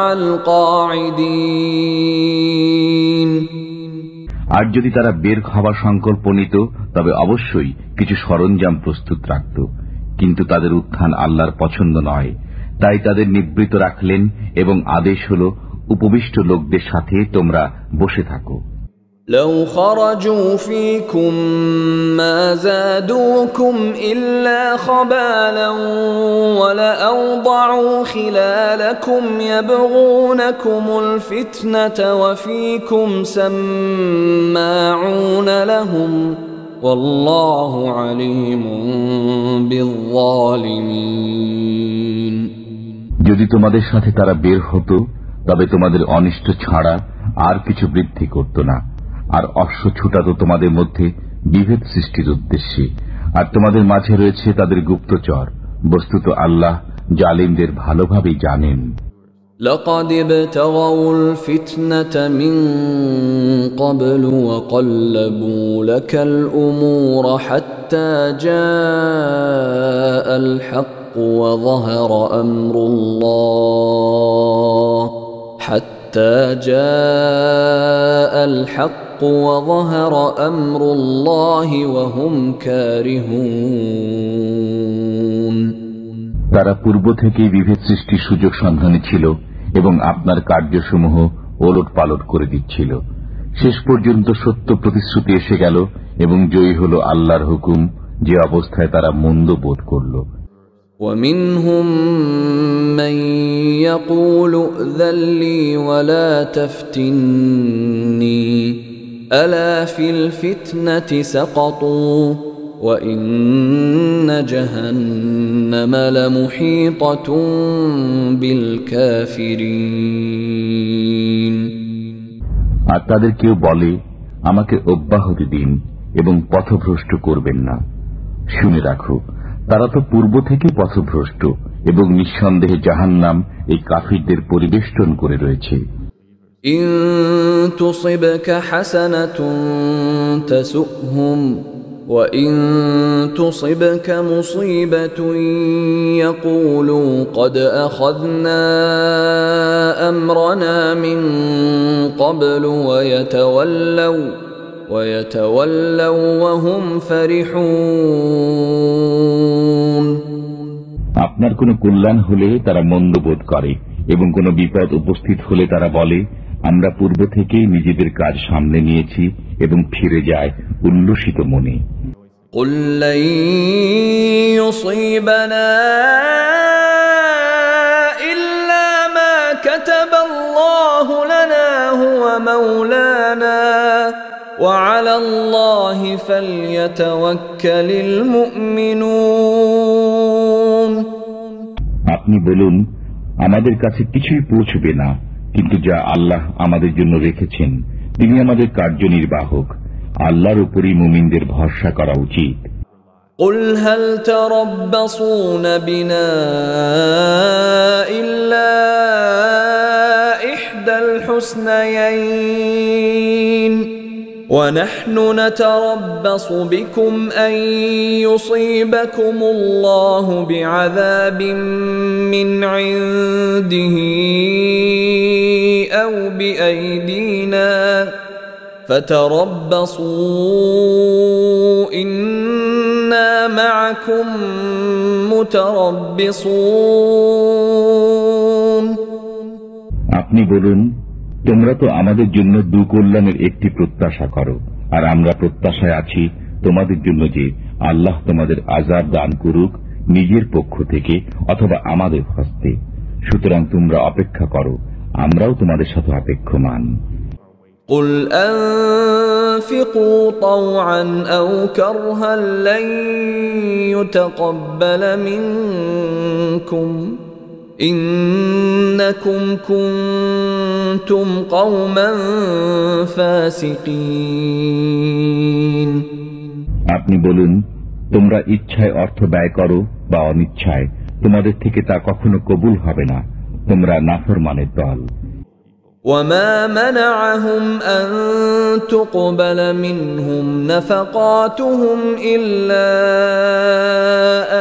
القاعدين আর যদি তারা বের হওয়ার সংকল্প নিত তবে অবশ্যই কিছু সরঞ্জাম প্রস্তুত রাখত, কিন্তু তাদের উত্থান আল্লাহর পছন্দ নয়, তাই তাদের নিবৃত রাখলেন এবং আদেশ হল উপবিষ্ট লোকদের সাথে তোমরা বসে থাকো। لو خرجوا فيكم ما زادوكم إلا خبالا ولأوضعوا خلالكم يبغونكم الفتنة وفيكم سماعون لهم والله عليم بالظالمين যদি তোমাদের সাথে তারা বের হতো তবে তোমাদের অনিষ্ট ছাড়া আর কিছু বৃদ্ধি করত না, আর অশ্ব ছুটাতো তোমাদের মধ্যে বিভেদ সৃষ্টির উদ্দেশ্যে, আর তোমাদের মাঝে রয়েছে তাদের গুপ্তচর। বস্তুত আল্লাহ জালিমদের ভালোভাবেই জানেন। لقد ابتغوا الفتنة من قبل وقلبوا لك الأمور حتى جاء الحق وظهر أمر الله حتى جاء الحق وظهر أمر الله وهم كارهون তারা পূর্ব থেকেই বিভেদ সৃষ্টির সুযোগ সন্ধানে ছিল এবং আপনার কার্যসমূহ ওলট পালট করে দিচ্ছিল। শেষ পর্যন্ত সত্য প্রতিশ্রুতি এসে গেল এবং জয়ী হল আল্লাহর হুকুম, যে অবস্থায় তারা মন্দ বোধ করল। ومنهم من يقول ائذن لي ولا تفتني ألا في الفتنة سقطوا وإن جهنم لمحيطة بالكافرين আর তাদের কেউ বলে আমাকে অব্যাহতি দিন এবং পথভ্রষ্ট করবেন না। শুনে রাখো, তারা তো পূর্ব থেকে পথভ্রষ্ট এবং নিঃসন্দেহে জাহান্নাম এই কাফিরদের পরিবেষ্টন করে রয়েছে। ইন তুসিবকা হাসানাতুন তাসুহুম ওয়া ইন তুসিবকা মুসিবাতুন ইয়াকুলু ক্বাদ আখাযনা আমরানা মিন ক্বাবলু ওয়া ইয়াতাওয়াল্লাউ ওয়া হুম ফারিহুন। আপনার কোনো কল্যাণ হলে তারা মন্দবোধ করে এবং কোনো বিপদ উপস্থিত হলে তারা বলে আমরা পূর্ব থেকেই নিজেদের কাজ সামনে নিয়েছি এবং ফিরে যায় উল্লসিত মনে। قُل لَّن يُصِيبَنَا إِلَّا مَا كَتَبَ اللَّهُ لَنَا هُوَ مَوْلَانَا وَعَلَى اللَّهِ فَلْيَتَوَكَّلِ الْمُؤْمِنُونَ। আপনি বলুন, আমাদের কাছে কিছুই পৌঁছবে না, কিন্তু যা আল্লাহ আমাদের জন্য রেখেছেন তিনি আমাদের কার্যনির্বাহক। আল্লাহর উপরই মুমিনদের ভরসা করা উচিত। قُلْ هَلْ تَرَبَّصُونَ بِنَا إِلَّا إِحْدَى الْحُسْنَيَيْنِ وَنَحْنُ نَتَرَبَّصُ بِكُمْ أَن يُصِيبَكُمُ اللَّهُ بِعَذَابٍ مِّنْ عِندِهِ أَوْ بِأَيْدِينَا فَتَرَبَّصُوا إِنَّا مَعَكُمْ مُتَرَبِّصُونَ। আপনি বলুন, তোমরা তো আমাদের জন্য দুকল্যাণের একটি প্রত্যাশা করো, আর আমরা প্রত্যাশায় আছি তোমাদের জন্য যে আল্লাহ তোমাদের আযাব দান করুক নিজের পক্ষ থেকে অথবা আমাদের হস্তে। সুতরাং তোমরা অপেক্ষা করো, আমরাও তোমাদের সাথে অপেক্ষমান। قُلْ أَنفِقُوا طَوْعًا أَوْ كَرْهًا لَّن يُتَقَبَّلَ مِنكُمْ إِنَّكُمْ كُنتُمْ قَوْمًا فَاسِقِينَ। আপনি বলুন, তোমরা ইচ্ছায় অর্থ ব্যয় করো বা অনিচ্ছায়, তোমাদের থেকে তা কখনো কবুল হবে না, তোমরা নাফরমানের দল। وما منعهم أن تقبل منهم نفقاتهم إلا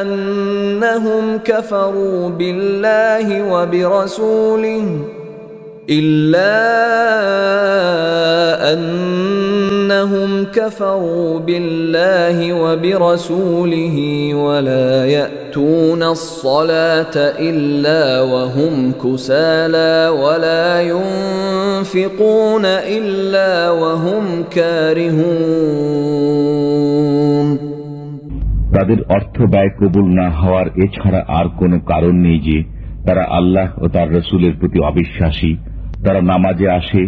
أنهم كفروا بالله وبرسوله ولا يأتون الصلاة إلا وهم كسالى ولا ينفقون إلا وهم كارهون তাদের অর্থ ব্যয় কবুল না হওয়ার এছাড়া আর কোনো কারণ নেই যে তারা আল্লাহ ও তার রসুলের প্রতি অবিশ্বাসী। তারা নামাজে আসে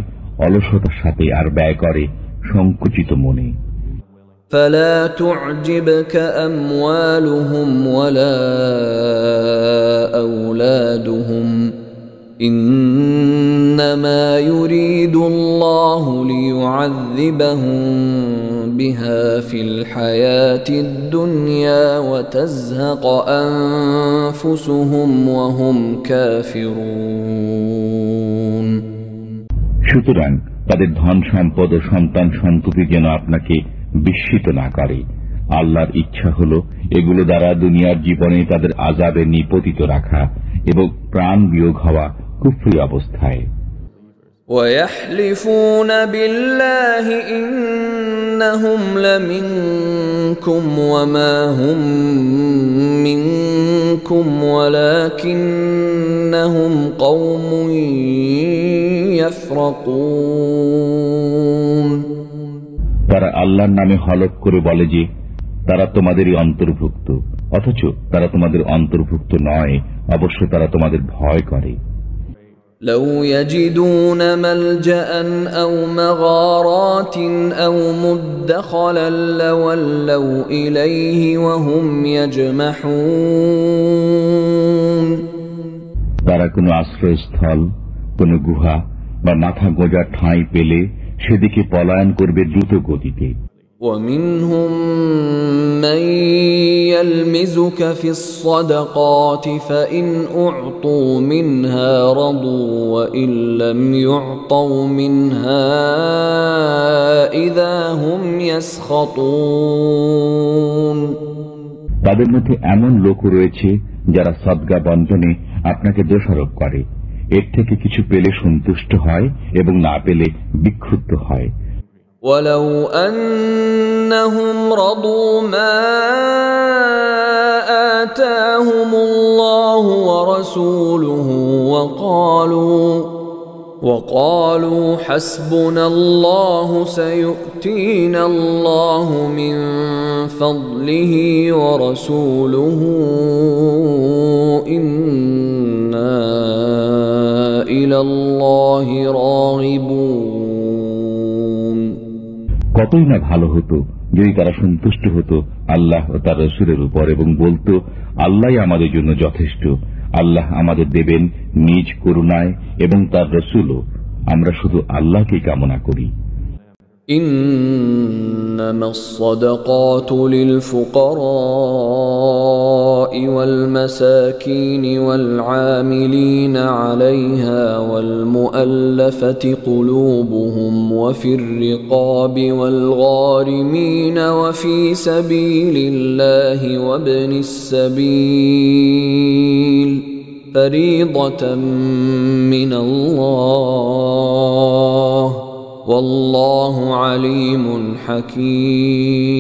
অলসতার সাথে আর ব্যয় করে সংকুচিত মনে। فلا تعجبك أموالهم ولا أولادهم إنما يريد الله ليعذبهم بها في الحياة الدنيا وتزهق أنفسهم وهم كافرون সুতরাং তাদের ধন সম্পদ ও সন্তান সন্ততি যেন আপনাকে বিস্মিত না করে। আল্লাহর ইচ্ছা হল এগুলো দ্বারা দুনিয়ার জীবনে তাদের আযাবে নিপতিত রাখা এবং প্রাণ বিয়োগ হওয়া কুফরি অবস্থায়। ويحلفون بالله إنهم لمنكم وما هم منكم ولكنهم قوم يفرقون তারা আল্লাহর নামে হলফ করে বলে যে তারা তোমাদেরই অন্তর্ভুক্ত, অথচ তারা তোমাদের অন্তর্ভুক্ত নয়। অবশ্য তারা তোমাদের ভয় করে। لو يجدون ملجأ أو مغارات أو مدخلا لولوا إليه وهم يجمحون তারা কোনো আশ্রয়স্থল, কোনো গুহা বা মাথা গোঁজার ঠাঁই পেলে সেদিকে পলায়ন করবে দ্রুত গতিতে। ومنهم من يلمزك في الصدقات فإن أعطوا منها رضوا وإن لم يعطوا منها إذا هم يسخطون তাদের মধ্যে এমন লোক রয়েছে যারা সদকা বন্টনে আপনাকে দোষারোপ করে, এর থেকে কিছু পেলে সন্তুষ্ট হয় এবং না পেলে বিক্ষুব্ধ হয়। ولو أنهم رضوا ما آتاهم الله ورسوله وقالوا حسبنا الله سيؤتينا الله من فضله ورسوله إنا إلى الله راغبون কতই না ভালো হতো যদি তারা সন্তুষ্ট হতো আল্লাহ ও তার রসুলের উপর এবং বলতো আল্লাহই আমাদের জন্য যথেষ্ট, আল্লাহ আমাদের দেবেন নিজ করুণায় এবং তার রসুলও, আমরা শুধু আল্লাহকে কামনা করি। إنما الصدقات للفقراء والمساكين والعاملين عليها والمؤلفة قلوبهم وفي الرقاب والغارمين وفي سبيل الله وابن السبيل فريضة من الله والله عليم حكيم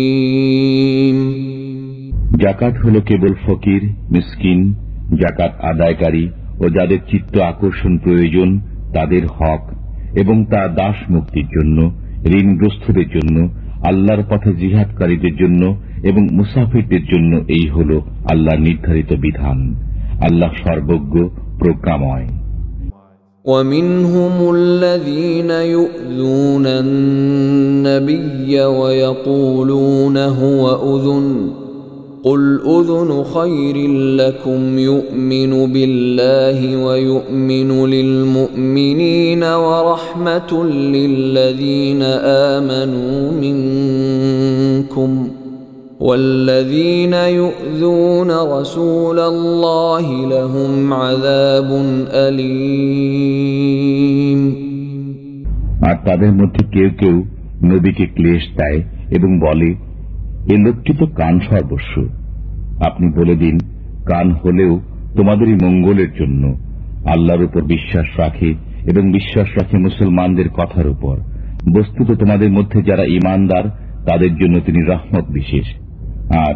যাকাত হলো কেবল ফকির, মিসকিন, যাকাত আদায়কারী ও যাদের চিত্ত আকর্ষণ প্রয়োজন তাদের হক, এবং তা দাস মুক্তির জন্য, ঋণগ্রস্তদের জন্য, আল্লাহর পথে জিহাদকারীদের জন্য এবং মুসাফিরদের জন্য এই হল আল্লাহর নির্ধারিত বিধান। আল্লাহ সর্বজ্ঞ, প্রজ্ঞাময়। ومنهم الذين يؤذون النبي ويقولون هو أذن قل أذن خير لكم يؤمن بالله ويؤمن للمؤمنين ورحمة للذين آمنوا منكم والذين يؤذون رسول الله لهم عذاب أليم আর তাদের মধ্যে কেউ কেউ নবীকে ক্লেশ দেয় এবং বলে, এ লোকটি তো কান সর্বস্ব। আপনি বলে দিন, কান হলেও তোমাদেরই মঙ্গলের জন্য। আল্লাহর উপর বিশ্বাস রাখে এবং বিশ্বাস রাখে মুসলমানদের কথার উপর। বস্তুত তোমাদের মধ্যে যারা ঈমানদার তাদের জন্য তিনি রহমত বিশেষ, আর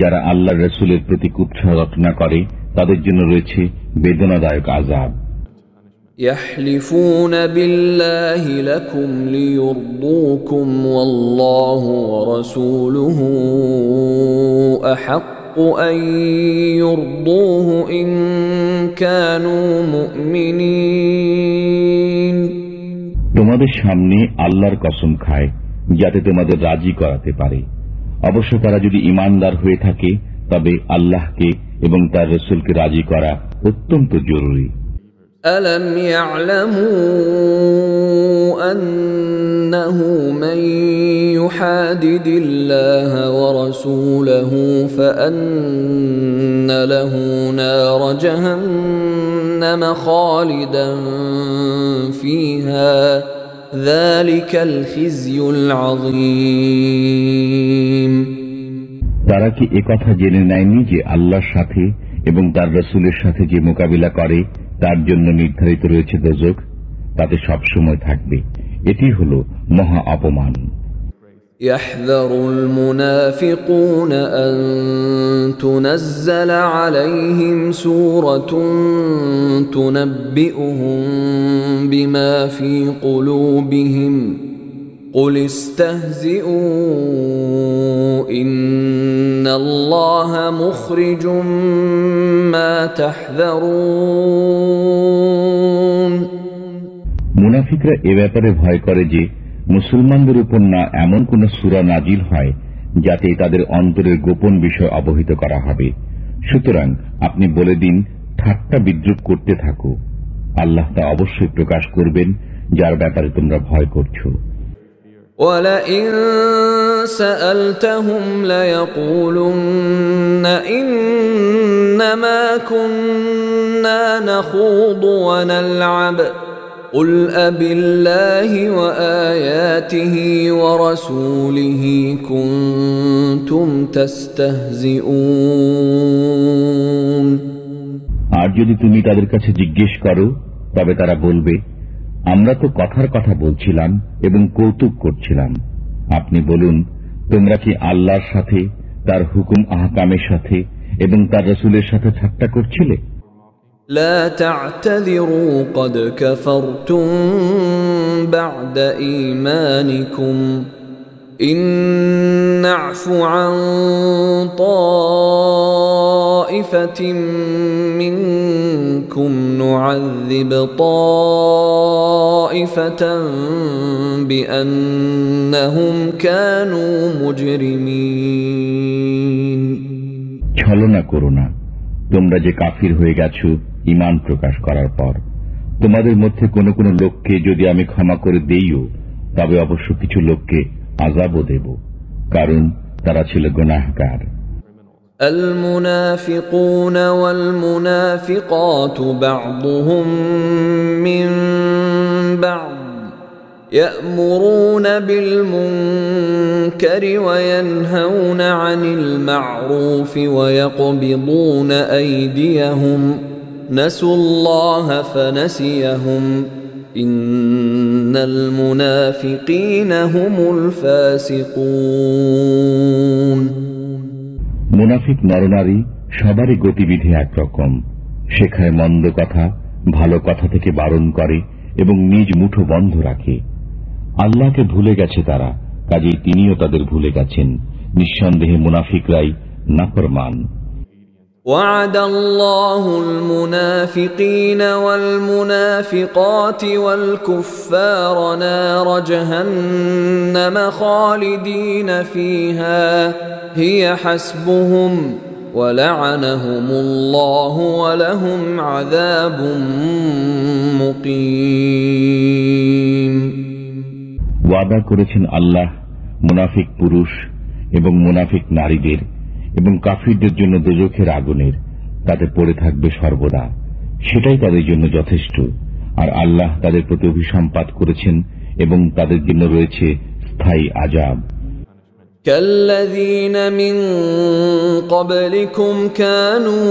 যারা আল্লাহর রাসূলের প্রতি কুৎসা রচনা করে তাদের জন্য রয়েছে বেদনাদায়ক আযাব। يحلفون بالله لكم ليرضوكم والله ورسوله أحق أن يرضوه إن كانوا مؤمنين। তোমাদের সামনে আল্লাহর কসম খায় যাতে তোমাদের রাজি করাতে পারে। অবশ্য তারা যদি ঈমানদার হয়ে থাকে তবে আল্লাহকে এবং তার রাসূলকে রাজি করা অত্যন্ত জরুরি। ألم يعلموا أنه من يحادد الله ورسوله فأن له نار جهنم خالدا فيها ذلك الخزي العظيم। তারা কি একথা জেনে নেয়নি যে আল্লাহর সাথে এবং তার রাসূলের সাথে যে মোকাবিলা করে তার জন্য নির্ধারিত রয়েছে দোজখ, তাতে সবসময় থাকবে। এটি হল মহা অপমান। يحذر المنافقون أن تنزل عليهم سورة تنبئهم بما في قلوبهم قل استهزئوا إن الله مخرج ما تحذرون। মুনাফিকরা এ ব্যাপারে ভয় করে যে মুসলমানদের উপর না এমন কোন সূরা নাজিল হয় যাতে তাদের অন্তরের গোপন বিষয় অবহিত করা হবে। সুতরাং আপনি বলে দিন, ঠাট্টা বিদ্রুপ করতে থাকো, আল্লাহ তা অবশ্যই প্রকাশ করবেন যার ব্যাপারে তোমরা ভয় করছো। وَلَئِن سَأَلْتَهُمْ لَيَقُولُنَّ إِنَّمَا كُنَّا نَخُوضُ وَنَلْعَبُ قُلْ أَبِاللَّهِ وَآيَاتِهِ وَرَسُولِهِ كُنتُمْ تَسْتَهْزِئُونَ। আর যদি তুমি তাদের কাছে জিজ্ঞেস করো তবে তারা বলবে, আমরা তো কথার কথা বলছিলাম এবং কৌতুক করছিলাম। আপনি বলুন, তোমরা কি আল্লাহর সাথে, তার হুকুম আহকামের সাথে এবং তার রাসূলের সাথে ঠাট্টা করছিলে? لا تعتذروا قد كفرتم بعد إيمانكم إن نعف عن طائفة منكم نعذب طائفة بأنهم كانوا مجرمين। ছলনা করো না, তোমরা যে কাফির হয়ে গেছো ঈমান প্রকাশ করার পর। তোমাদের মধ্যে কোন কোন লোককে যদি আমি ক্ষমা করে দেইও তবে অবশ্য কিছু লোককে আযাবও দেব, কারণ তারা ছিল গুনাহগার। المنافقون والمنافقات بعضهم من بعض يأمرون بالمنكر وينهون عن المعروف ويقبضون أيديهم نسوا الله فنسيهم إن المنافقين هم الفاسقون। মুনাফিক নরনারী সবারই গতিবিধি একরকম, শেখায় মন্দ কথা, ভালো কথা থেকে বারণ করে এবং নিজ মুঠো বন্ধ রাখে। আল্লাহকে ভুলে গেছে তারা, কাজেই তিনিও তাদের ভুলে গেছেন। নিঃসন্দেহে মুনাফিকরাই নাফরমান। وعد الله المنافقين والمنافقات والكفار نار جهنم خالدين فيها هي حسبهم ولعنهم الله ولهم عذاب مقيم। ওয়াদা করেছেন আল্লাহ মুনাফিক পুরুষ এবং মুনাফিক নারীদের এবং কাফিরদের জন্য দোজখের আগুনের, তাতে পড়ে থাকবে সর্বদা, সেটাই তাদের জন্য যথেষ্ট। আর আল্লাহ তাদের প্রতি অভিসম্পাত করেছেন এবং তাদের জন্য রয়েছে স্থায়ী আযাব। كالذين من قبلكم كانوا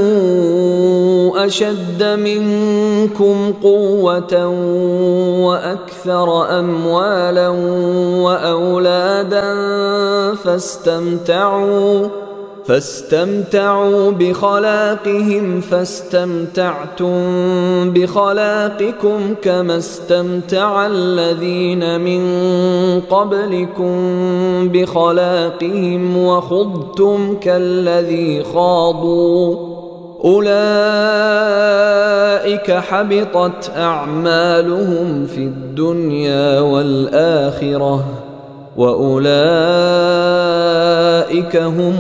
أشد منكم قوة وأكثر أموالا وأولادا فاستمتعوا بخلاقهم فاستمتعتم بخلاقكم كما استمتع الذين من قبلكم بخلاقهم وخضتم كالذي خاضوا أولئك حبطت أعمالهم في الدنيا والآخرة وأولئك هم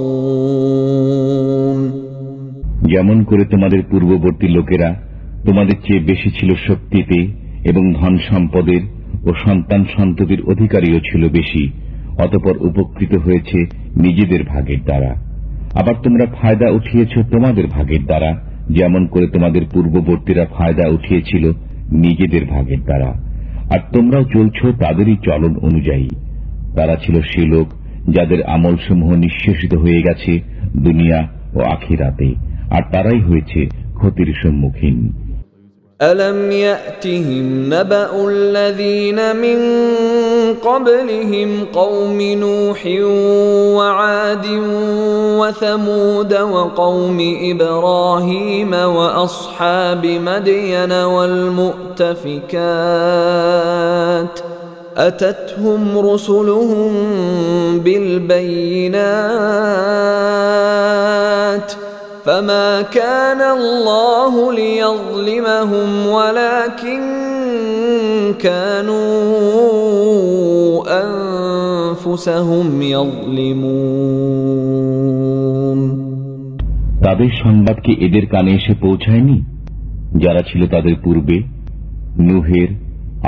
الخاسرون। যেমন করে তোমাদের পূর্ববর্তী লোকেরা তোমাদের চেয়ে বেশি ছিল শক্তিতে এবং ধন সম্পদের ও সন্তান সন্ততির অধিকারীও ছিল বেশি, অতঃপর উপকৃত হয়েছে নিজেদের ভাগের দ্বারা। আবার তোমরা ফায়দা উঠিয়েছ তোমাদের ভাগের দ্বারা, যেমন করে তোমাদের পূর্ববর্তীরা ফায়দা উঠিয়েছিল নিজেদের ভাগের দ্বারা। আর তোমরাও চলছ তাদেরই চলন অনুযায়ী। তারা ছিল সে লোক যাদের আমলসমূহ নিঃশেষিত হয়ে গেছে দুনিয়া ও আখিরাতে, আর তারাই হয়েছে ক্ষতির সম্মুখীন। ألم يأتهم نبأ الذين من قبلهم قوم نوح وعاد وثمود وقوم إبراهيم وأصحاب مدين والمؤتفكات أتتهم رسلهم بالبينات فما كان الله ليظلمهم ولكن كانوا أنفسهم يظلمون। তাদের সংবাদ কি এদের কানে এসে পৌঁছায়নি যারা ছিল তাদের পূর্বে, নূহের,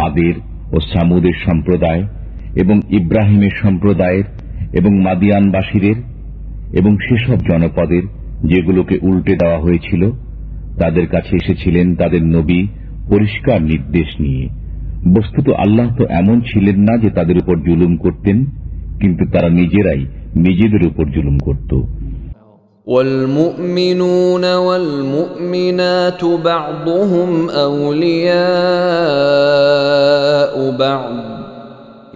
আদের ও সামুদের সম্প্রদায় এবং ইব্রাহিমের সম্প্রদায়ের এবং মাদিয়ানবাসীদের এবং সেসব জনপদের যেগুলোকে উল্টে দেওয়া হয়েছিল? তাদের কাছে এসেছিলেন তাদের নবী পরিষ্কার নির্দেশ নিয়ে। বস্তুত আল্লাহ তো এমন ছিলেন না যে তাদের উপর জুলুম করতেন, কিন্তু তারা নিজেরাই নিজেদের উপর জুলুম করত। والمؤمنون والمؤمنات بعضهم أولياء بعض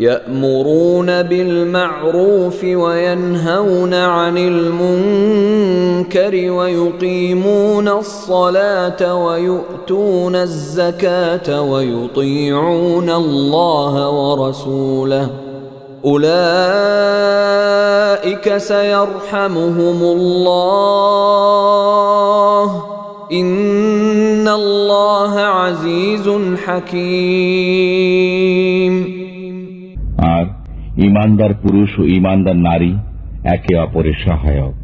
يأمرون بالمعروف وينهون عن المنكر ويقيمون الصلاة ويؤتون الزكاة ويطيعون الله ورسوله أولئك سيرحمهم الله إن الله عزيز حكيم। আর ঈমানদার পুরুষ ও ঈমানদার নারী একে অপরের সহায়ক।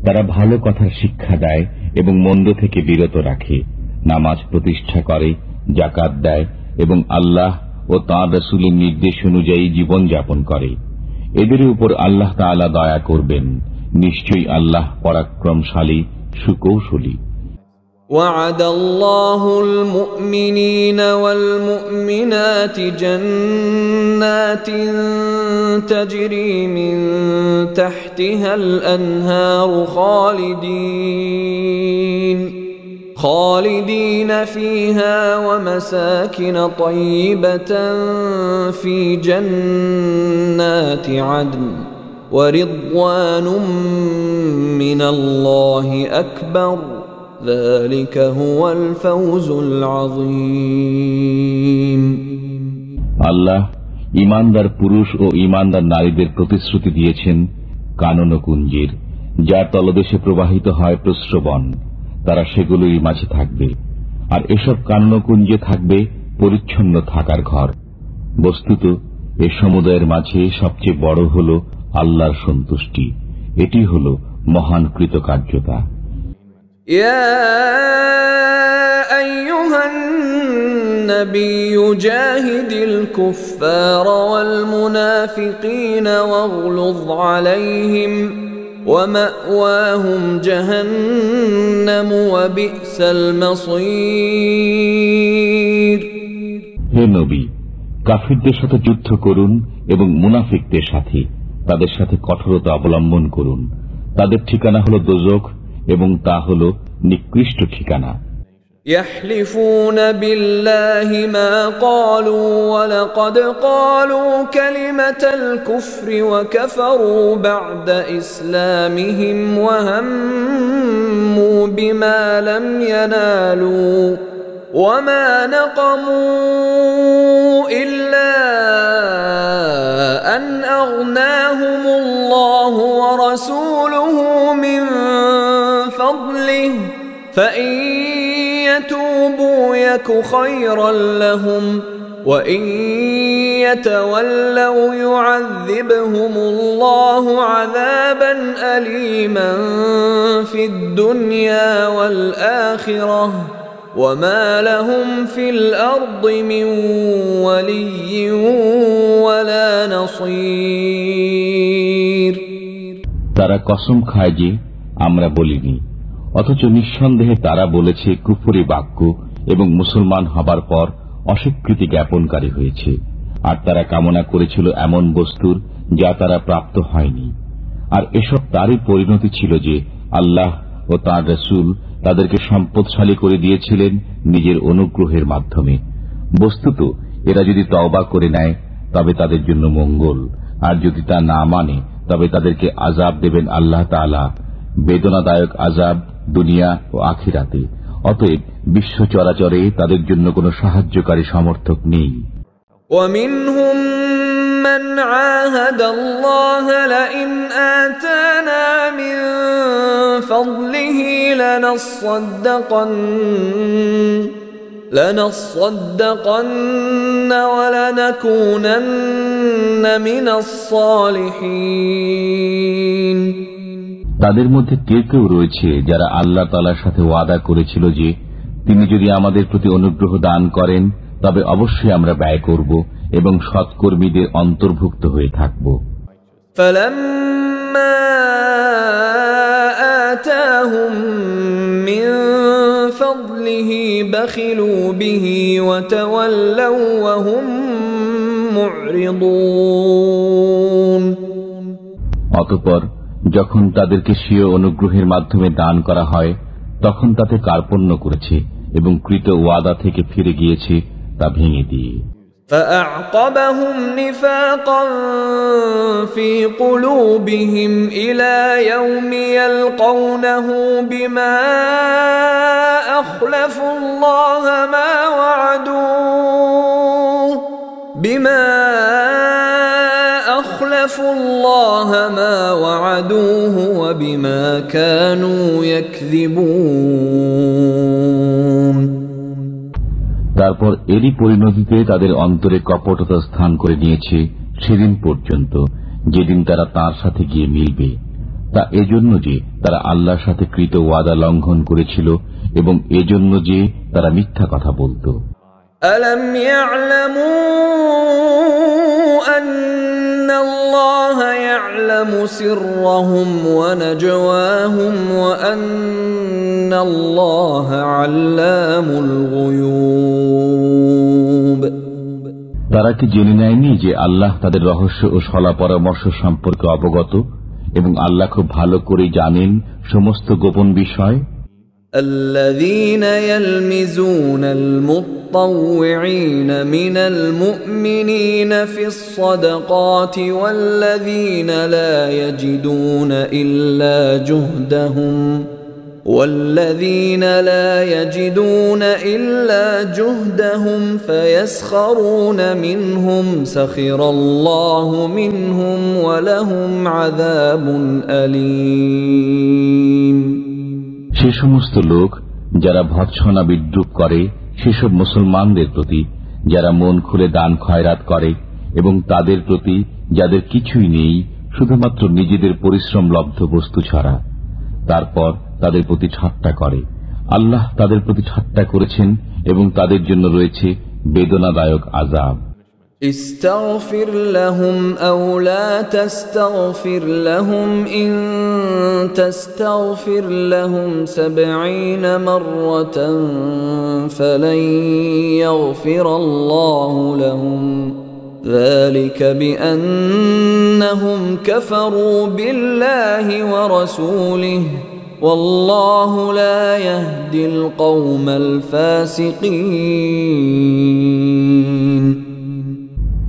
তারা ভালো কথার শিক্ষা দেয় এবং মন্দ থেকে বিরত রাখে, নামাজ প্রতিষ্ঠা করে, যাকাত দেয় এবং আল্লাহ ও তাঁর রাসূলের নির্দেশ অনুযায়ী জীবন যাপন করে। এদের উপর আল্লাহ তাআলা দয়া করবেন, নিশ্চয়ই আল্লাহ পরাক্রমশালী, সুকৌশলী। وعد الله المؤمنين والمؤمنات جنات تجري من تحتها الأنهار خالدين فيها ومساكن طيبة في جنات عدن ورضوان من الله أكبر ذلك هو الفوز العظيم। আল্লাহ ঈমানদার পুরুষ ও ঈমানদার নারীদের প্রতিশ্রুতি দিয়েছেন কাননকুঞ্জের, যার তলদেশে প্রবাহিত হয় প্রস্রবণ। তারা সেগুলোই মাঝে থাকবে, আর এসব কাননকুঞ্জে থাকবে পরিচ্ছন্ন থাকার ঘর। বস্তুত এ সমুদায়ের মাঝে সবচেয়ে বড় হল আল্লাহর সন্তুষ্টি। এটি হল মহান কৃতকার্যতা। يا أيها النبي جاهد الكفار والمنافقين واغلظ عليهم ومأواهم جهنم وبئس المصير। হে নবী, কাফিরদের সাথে যুদ্ধ করুন এবং মুনাফিকদের সাথে তাদের সাথে কঠোরতা অবলম্বন করুন। তাদের ঠিকানা হল দোজখ এবং তা হল নিকৃষ্ট ঠিকানা। يحلفون بالله ما قالوا ولقد قالوا كلمة الكفر وكفروا بعد إسلامهم وهموا بما لم ينالوا وما نقموا إلا أن أغناهم الله ورسوله من فضله فإن يتوبوا يك خيرا لهم وإن يتولوا يعذبهم الله عذابا أليما في الدنيا والآخرة وما لهم في الأرض من ولي ولا نصير। তারা কসম খায় যে আমরা বলিনি, অথচ নিঃসন্দেহে তারা বলেছে কুফরি বাক্য এবং মুসলমান হবার পর অস্বীকৃতি জ্ঞাপনকারী হয়েছে। আর তারা কামনা করেছিল এমন বস্তুর যা তারা প্রাপ্ত হয়নি। আর এসব তারই পরিণতি ছিল যে আল্লাহ ও তাঁর রাসূল তাদেরকে সম্পদশালী করে দিয়েছিলেন নিজের অনুগ্রহের মাধ্যমে। বস্তুত এরা যদি তওবা করে নেয় তবে তাদের জন্য মঙ্গল, আর যদি তা না মানে তবে তাদেরকে আযাব দেবেন আল্লাহ তাআলা, বেদনাদায়ক আযাব দুনিয়া ও আখিরাতে। অতএব বিশ্ব চরাচরে তাদের জন্য কোনো সাহায্যকারী সমর্থক নেই। ومنهم من عاهد الله لئن آتانا من فضله لنصدقن ولنكونن من الصالحين। তাদের মধ্যে কেউ কেউ রয়েছে যারা আল্লাহ তাআলার সাথে ওয়াদা করেছিল যে তিনি যদি আমাদের প্রতি অনুগ্রহ দান করেন তবে অবশ্যই আমরা ব্যয় করব এবং সৎকর্মীদের অন্তর্ভুক্ত হয়ে থাকব। فَلَمَّا آتَاهُم مِّن فَضْلِهِ بَخِلُوا بِهِ وَتَوَلَّوْا وَهُم مُّعْرِضُونَ। অতঃপর যখন তাদেরকে স্বীয় অনুগ্রহের মাধ্যমে দান করা হয় তখন তাতে কার্পণ্য করেছে এবং কৃত ওয়াদা থেকে ফিরে গিয়েছে তা ভেঙে দিয়ে। فأعقبهم نفاقا في قلوبهم إلى يوم يلقونه بما أخلفوا الله ما وعدوه وبما كانوا يكذبون। তারপর এরই পরিণতিতে তাদের অন্তরে কপটতা স্থান করে নিয়েছে সেদিন পর্যন্ত যেদিন তারা তাঁর সাথে গিয়ে মিলবে। তা এজন্য যে তারা আল্লাহর সাথে কৃত ওয়াদা লঙ্ঘন করেছিল এবং এজন্য যে তারা মিথ্যা কথা বলত। ألم يعلموا أن الله يعلم سرهم ونجواهم وأن الله علام الغيوب। তারা কি জেনে নেয়নি যে আল্লাহ তাদের রহস্য ও সলা পরামর্শ সম্পর্কে অবগত এবং আল্লাহ খুব ভালো করে জানেন সমস্ত গোপন বিষয়। الذين يلمزون المطوعين من المؤمنين في الصدقات والذين لا يجدون إلا جهدهم فيسخرون منهم سخر الله منهم ولهم عذاب أليم। সে সমস্ত লোক যারা ভৎসনা বিদ্রুপ করে সেসব মুসলমানদের প্রতি যারা মন খুলে দান খয়রাত করে এবং তাদের প্রতি যাদের কিছুই নেই শুধুমাত্র নিজেদের পরিশ্রম লব্ধ বস্তু ছাড়া, তারপর তাদের প্রতি ঠাট্টা করে। আল্লাহ তাদের প্রতি ঠাট্টা করেছেন এবং তাদের জন্য রয়েছে বেদনাদায়ক আযাব। استغفر لهم أو لا تستغفر لهم إن تستغفر لهم 70 مرة فلن يغفر الله لهم ذلك بأنهم كفروا بالله ورسوله والله لا يهدي القوم الفاسقين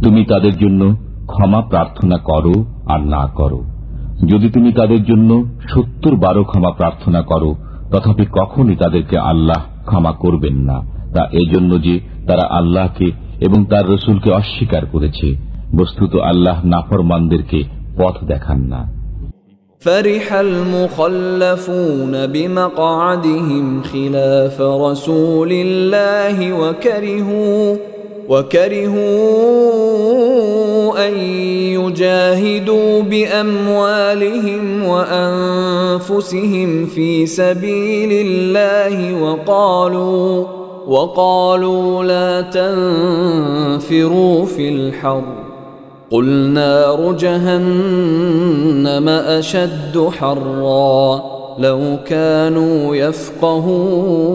তুমি তাদের জন্য ক্ষমা প্রার্থনা করো আর না করো। যদি তুমি তাদের জন্য 70 বারও ক্ষমা প্রার্থনা করো, তথাপি কখনই তাদেরকে আল্লাহ ক্ষমা করবেন না। তা এজন্য যে তারা আল্লাহকে এবং তার রসুলকে অস্বীকার করেছে। বস্তুত আল্লাহ নাফরমানদেরকে পথ দেখান না। فرح المخلفون بمقعدهم خلاف رسول الله وكرهوا أن يجاهدوا بأموالهم وأنفسهم في سبيل الله وقالوا لا تنفروا في الحر قل نار جهنم أشد حرا لو كانوا يفقهون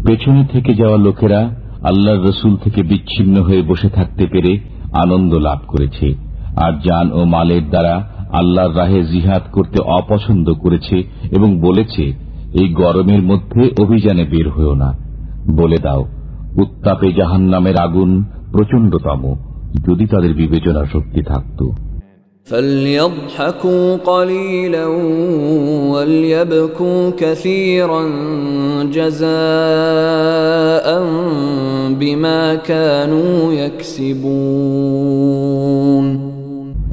পেছনে থেকে যাওয়া লোকেরা আল্লাহর রসুল থেকে বিচ্ছিন্ন হয়ে বসে থাকতে পেরে আনন্দ লাভ করেছে, আর জান ও মালের দ্বারা আল্লাহর রাহে জিহাদ করতে অপছন্দ করেছে এবং বলেছে, এই গরমের মধ্যে অভিযানে বের হয়েও না। বলে দাও, উত্তাপে জাহান্নামের আগুন প্রচণ্ডতম, যদি তাদের বিবেচনা শক্তি থাকত। فليضحكوا قليلا وليبكوا كثيرا جزاء بما كانوا يكسبون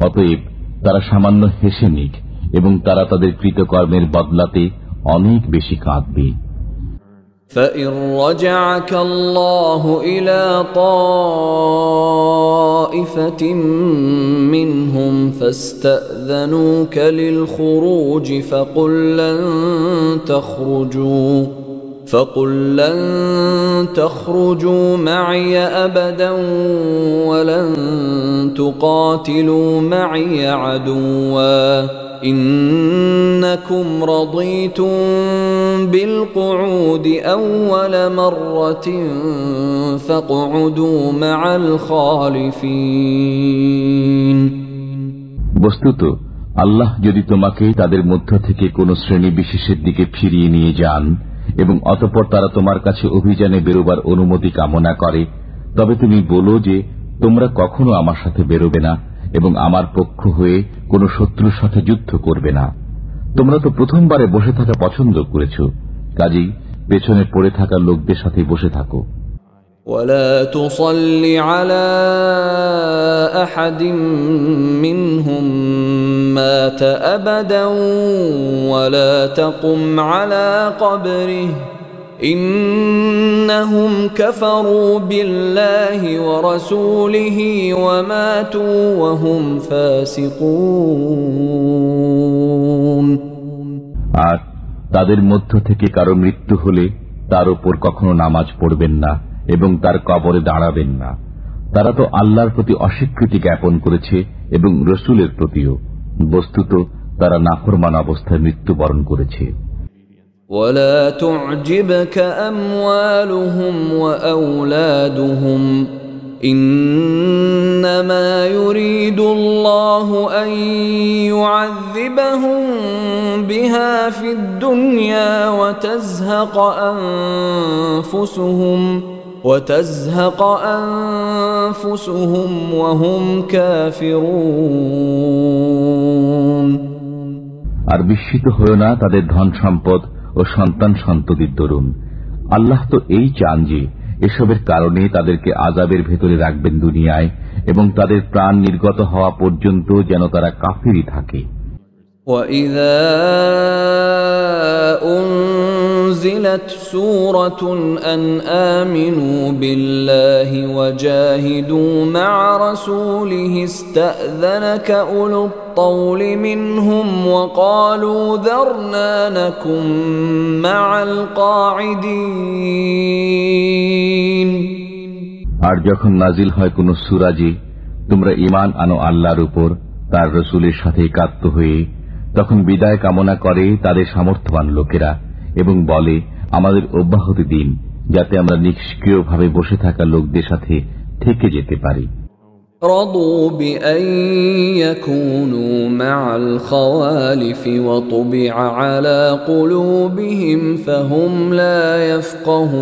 অতএব তারা সামান্য হেসে নিক এবং তারা তাদের কৃতকর্মের বদলাতে অনেক বেশি কাঁদবে। فإن رجعك الله إلى طائفة منهم فاستأذنوك للخروج فقل لن تخرجوا معي أبدا ولن تقاتلوا معي عدوا إنكم رضيتم بالقعود أول مرة فاقعدوا مع الخالفين বস্তুত আল্লাহ যদি তোমাকে তাদের মধ্য থেকে কোন শ্রেণী বিশেষের দিকে ফিরিয়ে নিয়ে যান এবং অতঃপর তারা তোমার কাছে অভিযানে বেরোবার অনুমতি কামনা করে, তবে তুমি বলো যে তোমরা কখনো আমার সাথে বেরোবে না এবং আমার পক্ষ হয়ে কোন শত্রুর সাথে যুদ্ধ করবে না। তোমরা তো প্রথমবারে বসে থাকা পছন্দ করেছ, কাজেই পেছনে পড়ে থাকা লোকদের সাথে বসে থাকো। ولا تصل على أحد منهم مات أبدا ولا تقم على قبره إنهم كفروا بالله ورسوله وماتوا وهم فاسقون আর তাদের মধ্য থেকে কারো মৃত্যু হলে তার উপর কখনো নামাজ পড়বেন না এবং তার কবরে দাঁড়াবেন না। তারা তো আল্লাহর প্রতি অস্বীকৃতি জ্ঞাপন করেছে এবং রসুলের প্রতিও। বস্তুত তারা নাফরমান অবস্থায় মৃত্যুবরণ করেছে। ولا تعجبك أموالهم وأولادهم إنما يريد الله أن يعذبهم بها في الدنيا وتزهق أنفسهم وهم كافرون আর বিস্মিত হও না তাদের ধন সম্পদ ও সন্তান সন্ততির দরুন। আল্লাহ তো এই চান যে এসবের কারণে তাদেরকে আযাবের ভেতরে রাখবেন দুনিয়ায় এবং তাদের প্রাণ নির্গত হওয়া পর্যন্ত যেন তারা কাফিরই থাকে। وَإِذَا أُنزِلَتْ سُورَةٌ أَنْ آمِنُوا بِاللَّهِ وَجَاهِدُوا مَعَ رَسُولِهِ اسْتَأْذَنَكَ أُولُو الطَّوْلِ مِنْهُمْ وَقَالُوا ذَرْنَا نَكُن مَّعَ الْقَاعِدِينَ আর যখন নাজিল হয় কোন সূরা যে তোমরা ঈমান আনো আল্লাহর উপর তার রাসূলের সাথে একাত্ম হয়ে, তখন বিদায় কামনা করে তাদের সামর্থ্যবান লোকেরা এবং বলে, আমাদের অব্যাহতি দিন, যাতে আমরা নিষ্ক্রিয়ভাবে বসে থাকা লোকদের সাথে থেকে যেতে পারি। رضوا بأن يكونوا مع الخوالف وطبع على قلوبهم فهم لا يفقهون।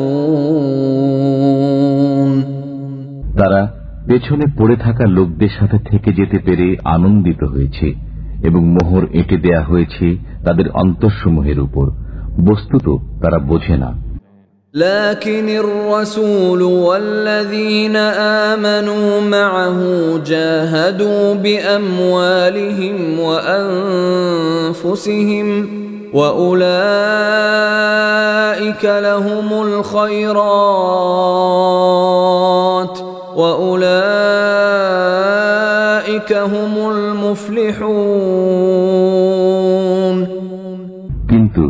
তারা পেছনে পড়ে থাকা লোকদের সাথে থেকে যেতে পেরে আনন্দিত হয়েছে এবং মোহর এঁটে দেয়া হয়েছে তাদের অন্তরসমূহের উপর, বস্তুত তারা বোঝে না। لكن الرسول والذين آمنوا معه جاهدوا بأموالهم وأنفسهم وأولئك لهم الخيرات وأولئك هم المفلحون। কিন্তু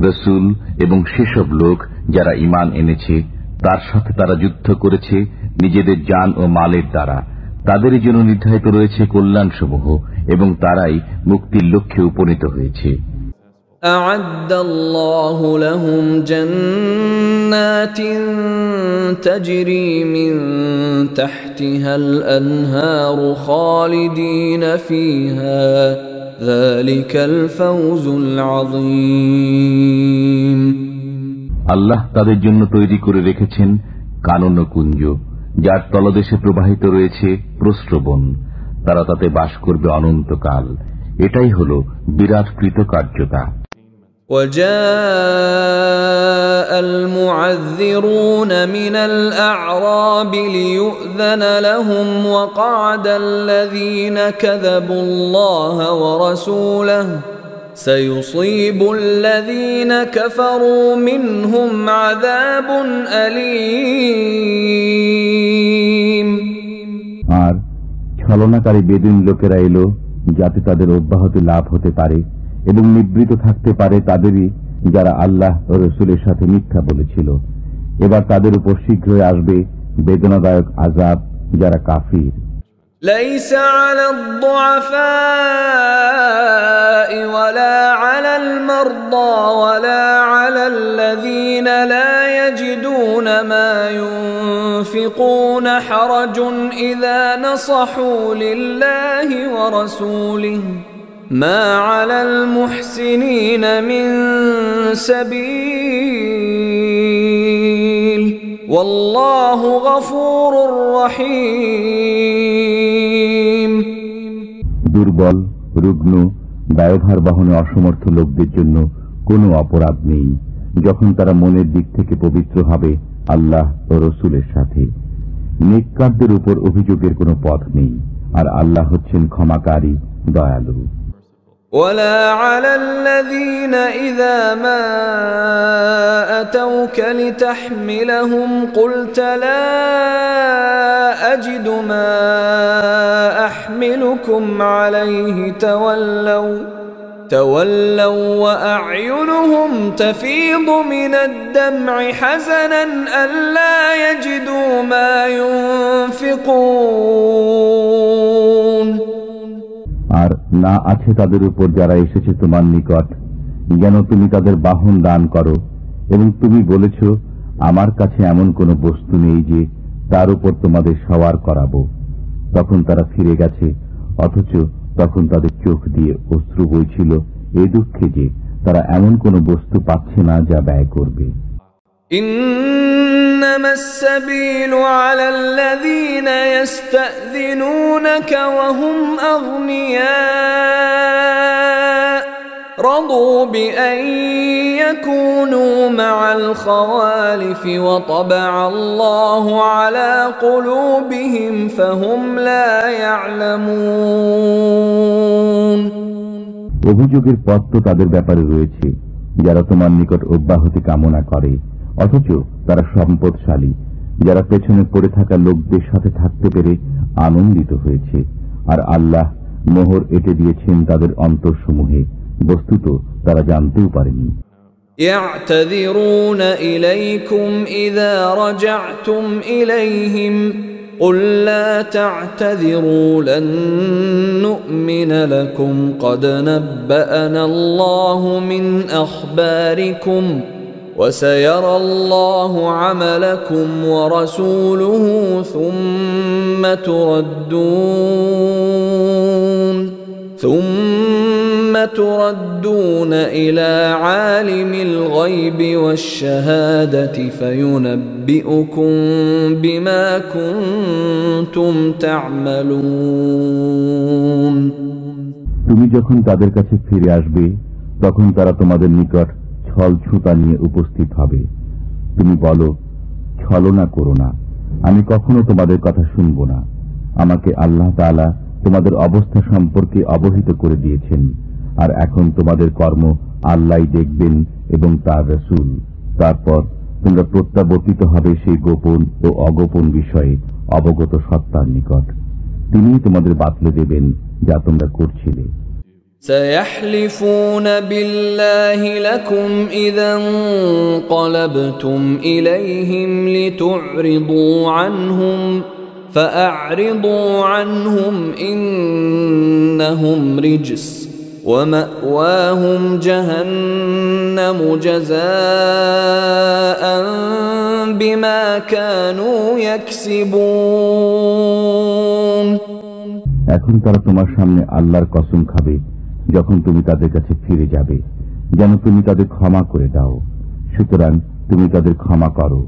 রাসূল এবং সেসব লোক যারা ঈমান এনেছে তার সাথে তারা যুদ্ধ করেছে নিজেদের জান ও মালের দ্বারা, তাদেরই জন্য নির্ধারিত রয়েছে কল্যাণসমূহ এবং তারাই মুক্তির লক্ষ্যে উপনীত হয়েছে। أعد الله لهم جنات تجري من تحتها الأنهار خالدين فيها ذلك الفوز العظيم। আল্লাহ তাদের জন্য তৈরি করে রেখেছেন কানন কুঞ্জ, যার তলদেশে প্রবাহিত রয়েছে প্রস্রবণ, তারা তাতে বাস করবে অনন্তকাল। এটাই হল বিরাট কৃতকার্যতা। وجاء المعذرون من الأعراب ليؤذن لهم وقعد الذين كذبوا الله ورسوله سيصيب الذين كفروا منهم عذاب أليم। আর ছলনাকারী বেদুইন লোকেরা এলো যাতে তাদের অব্যাহতি লাভ হতে পারে এবং নিবৃত থাকতে পারে তাদেরই যারা আল্লাহ ও রাসূলের সাথে মিথ্যা বলেছিল। এবার তাদের উপর শীঘ্রই আসবে বেদনাদায়ক আযাব যারা কাফির। ليس على الضعفاء ولا على المرضى ولا على الذين لا يجدون ما ينفقون حرج إذا نصحوا لله ورسوله ما على المحسنين من سبيل والله غفور رحيم। দুর্বল, রুগ্ন, দায়ভার বহনে অসমর্থ লোকদের জন্য কোনো অপরাধ নেই যখন তারা মনের দিক থেকে পবিত্র হবে আল্লাহ ও রাসূলের সাথে। নেককারদের উপর অভিযোগের কোনো পথ নেই, আর আল্লাহ হচ্ছেন ক্ষমাকারী, দয়ালু। ولا على الذين إذا ما أتوك لتحملهم قلت لا أجد ما أحملكم عليه تولوا وأعينهم تفيض من الدمع حزنا ألا يجدوا ما ينفقون। আর না আছে তাদের উপর যারা এসেছে তোমার নিকট, যেন তুমি তাদের বাহন দান করো, এবং তুমি বলেছ আমার কাছে এমন কোন বস্তু নেই যে তার উপর তোমাদের সওয়ার করাবো। তখন তারা ফিরে গেছে, অথচ তখন তাদের চোখ দিয়ে অশ্রু বইছিল এ দুঃখে যে তারা এমন কোন বস্তু পাচ্ছে না যা ব্যয় করবে। إنما السبيل على الذين يستأذنونك وهم أغنياء رضوا بأن يكونوا مع الخوالف وطبع الله على قلوبهم فهم لا يعلمون। অভিযোগের পথ তো তাদের ব্যাপারে রয়েছে যারা তোমার নিকট অব্যাহতি কামনা করে, অথচ তারা সম্পদশালী, যারা পেছনে পড়ে থাকা লোকদের সাথে থাকতে পেরে আনন্দিত হয়েছে, আর আল্লাহ মোহর এঁটে দিয়েছেন তাদের অন্তরসমূহে, বস্তুত তারা জানতেও পারেনি। يعتذرون إليكم إذا رجعتم إليهم قل لا تعتذروا لن نؤمن لكم قد نبأنا الله من أخباركم وسيرى الله عملكم ورسوله ثم تردون إلى عالم الغيب والشهادة فينبئكم بما كنتم تعملون তুমি যখন তাদের কাছে ফিরে আসবে তখন তারা তোমাদের নিকট ছল ছুতা নিয়ে উপস্থিত হবে। তুমি বলো, ছলনা করো না, আমি কখনো তোমাদের কথা শুনব না। আমাকে আল্লাহ তাআলা তোমাদের অবস্থা সম্পর্কে অবহিত করে দিয়েছেন, আর এখন তোমাদের কর্ম আল্লাহই দেখবেন এবং তার রাসূল। তারপর তোমরা প্রত্যাবর্তিত হবে সেই গোপন ও অগোপন বিষয়ে অবগত সত্তার নিকট। তিনিই তোমাদের বাতলে দেবেন যা তোমরা করছিলে। سيحلفون بالله لكم إذا انقلبتم إليهم لتعرضوا عنهم فأعرضوا عنهم إنهم رجس ومأواهم جهنم جزاء بما كانوا يكسبون এখন তারা তোমার সামনে আল্লাহর কসম খাবে যখন তুমি তাদের কাছে ফিরে যাবে, যেন তুমি তাদের ক্ষমা করে দাও। সুতরাং তুমি তাদের ক্ষমা করো।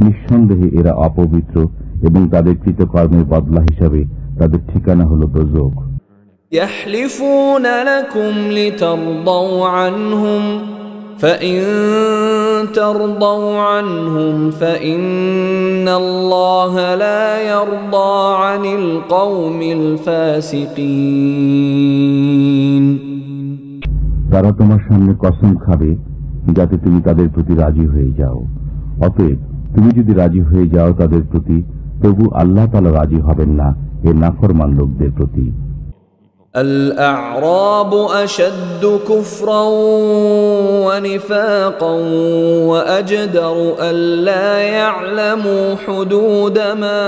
নিঃসন্দেহে এরা অপবিত্র এবং তাদের কৃতকর্মের বদলা হিসাবে তাদের ঠিকানা হল দোজখ। يحلفون لكم لترضوا عنهم فإن ترضوا عنهم فإن الله لا يرضى عن القوم الفاسقين তারা তোমার সামনে কসম খাবে যাতে তুমি তাদের প্রতি রাজি হয়ে যাও। অতএব তুমি যদি রাজি হয়ে যাও তাদের প্রতি, তবু আল্লাহ তাআলা রাজি হবেন না এ নাফরমান লোকদের প্রতি। الأعراب أشد كفرا ونفاقا وأجدر ألا يعلموا حدود ما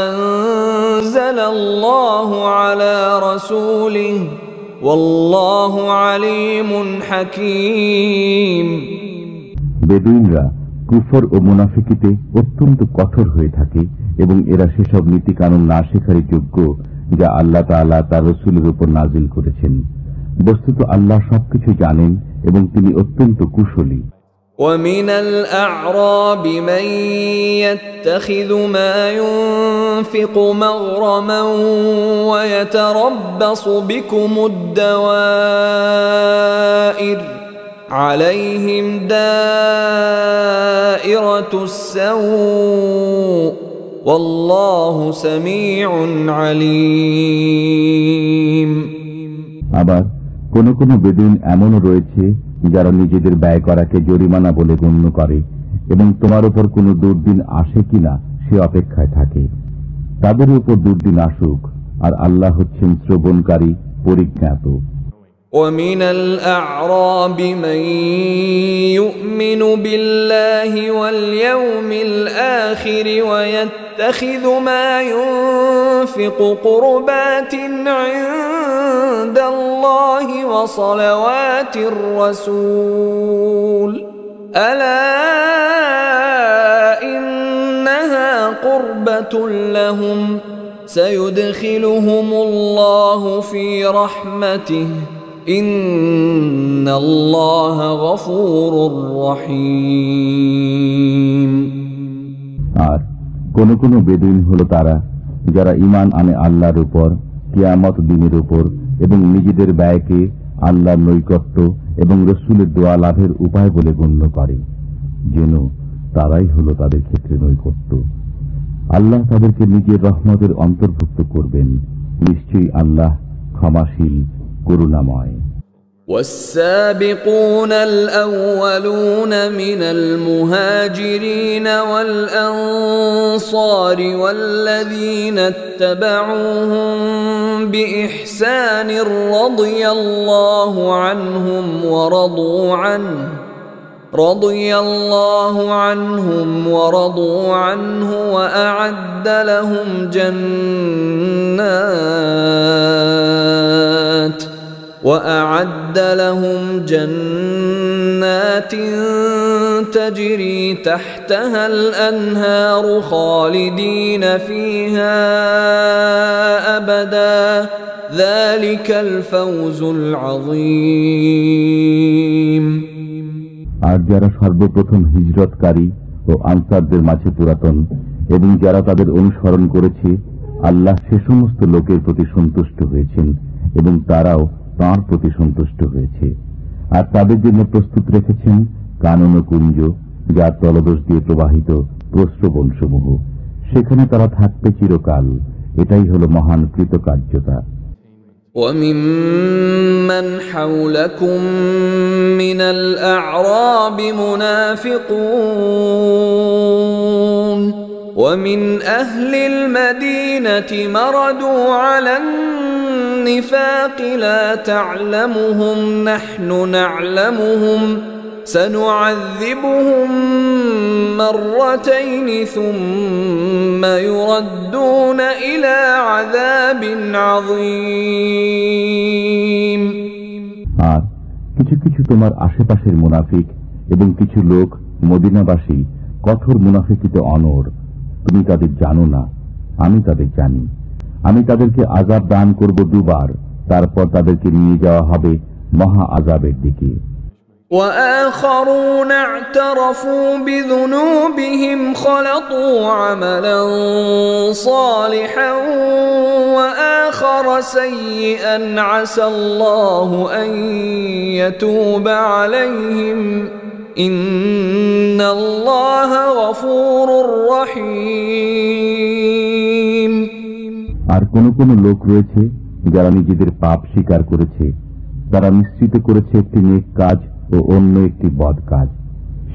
أنزل الله على رسوله والله عليم حكيم বেদুইনরা কুফর ও মুনাফিকিতে অত্যন্ত কঠোর হয়ে থাকে এবং এরা সেসব নীতি কানুন না শেখারই যোগ্য যা আল্লাহ তাআলা তার রাসূলের উপর নাজিল করেছেন। বস্তুত আল্লাহ সবকিছু জানেন এবং তিনি অত্যন্ত কুশলী। ومن الأعراب من يتخذ ما ينفق مغرما ويتربص بكم الدوائر عليهم دائرة السوء والله سميع عليم আবার কোন কোন বেদুইন এমনও রয়েছে যারা নিজেদের ব্যয় করাকে জরিমানা বলে গণ্য করে এবং তোমার উপর কোনো দুর্দিন আসে কিনা সে অপেক্ষায় থাকে। তাদের উপর দুর্দিন আসুক, আর আল্লাহ হচ্ছেন শ্রবণকারী, পরিজ্ঞাত। ومن الأعراب من يؤمن بالله واليوم الآخر ويتخذ ما ينفق قربات عند الله وصلوات الرسول ألا إنها قربة لهم سيدخلهم الله في رحمته إن الله غفور رحيم আর কোন কোন বেদুইন হলো তারা যারা ঈমান আনে আল্লাহর উপর, কিয়ামত দিনের উপর এবং নিজেদের ব্যয়কে আল্লাহর নৈকট্য এবং রাসূলের দোয়া লাভের উপায় বলে গণ্য করে, যেন তারাই হলো তাদের ক্ষেত্রে নৈকট্য। আল্লাহ তাদেরকে নিজের রহমতের অন্তর্ভুক্ত করবেন। নিশ্চয়ই আল্লাহ ক্ষমাশীল, করুণাময়। والسابقون الأولون من المهاجرين والأنصار والذين اتبعوهم بإحسان رضي الله عنهم ورضوا عنه وأعد لهم جنات تجري تحتها الأنهار خالدين فيها أبدا ذلك الفوز العظيم। আর যারা সর্বপ্রথম হিজরতকারী ও আনসারদের মাঝে পুরাতন এবং যারা তাদের অনুসরণ করেছে, আল্লাহ সে সমস্ত লোকের প্রতি সন্তুষ্ট হয়েছেন এবং তারাও তাঁর প্রতি সন্তুষ্ট হয়েছে। আর তাদের জন্য প্রস্তুত রেখেছেন কানন কুঞ্জ, যার তলদেশ দিয়ে প্রবাহিত প্রস্রবণসমূহ। সেখানে তারা থাকবে চিরকাল। এটাই হলো মহান কৃতকার্যতা। وَمِمَّنْ حَوْلَكُمْ مِنَ الْأَعْرَابِ مُنَافِقُونَ وَمِنْ أَهْلِ الْمَدِينَةِ مَرَدُوا عَلَى النِّفَاقِ لَا تَعْلَمُهُمْ نَحْنُ نَعْلَمُهُمْ سَنُعَذِّبُهُمْ مرتين ثم يردون إلى عذاب عظيم। আর কিছু কিছু তোমার আশেপাশের মুনাফিক এবং কিছু লোক মদিনাবাসী কঠোর মুনাফিকিতে অনড়। তুমি তাদের জানো না, আমি তাদের জানি। আমি তাদেরকে আযাব দান করব দুবার, তারপর তাদেরকে নিয়ে যাওয়া হবে মহা আযাবের দিকে। وآخرون اعترفوا بذنوبهم خلطوا عملا صالحا وآخر سيئا عسى الله أن يتوب عليهم إن الله غفور رحيم। আর কোন কোন লোক রয়েছে যারা নিজেদের পাপ স্বীকার করেছে, তারা মিশ্রিত করেছে একটি নেক কাজ ও অন্য একটি বদ কাজ।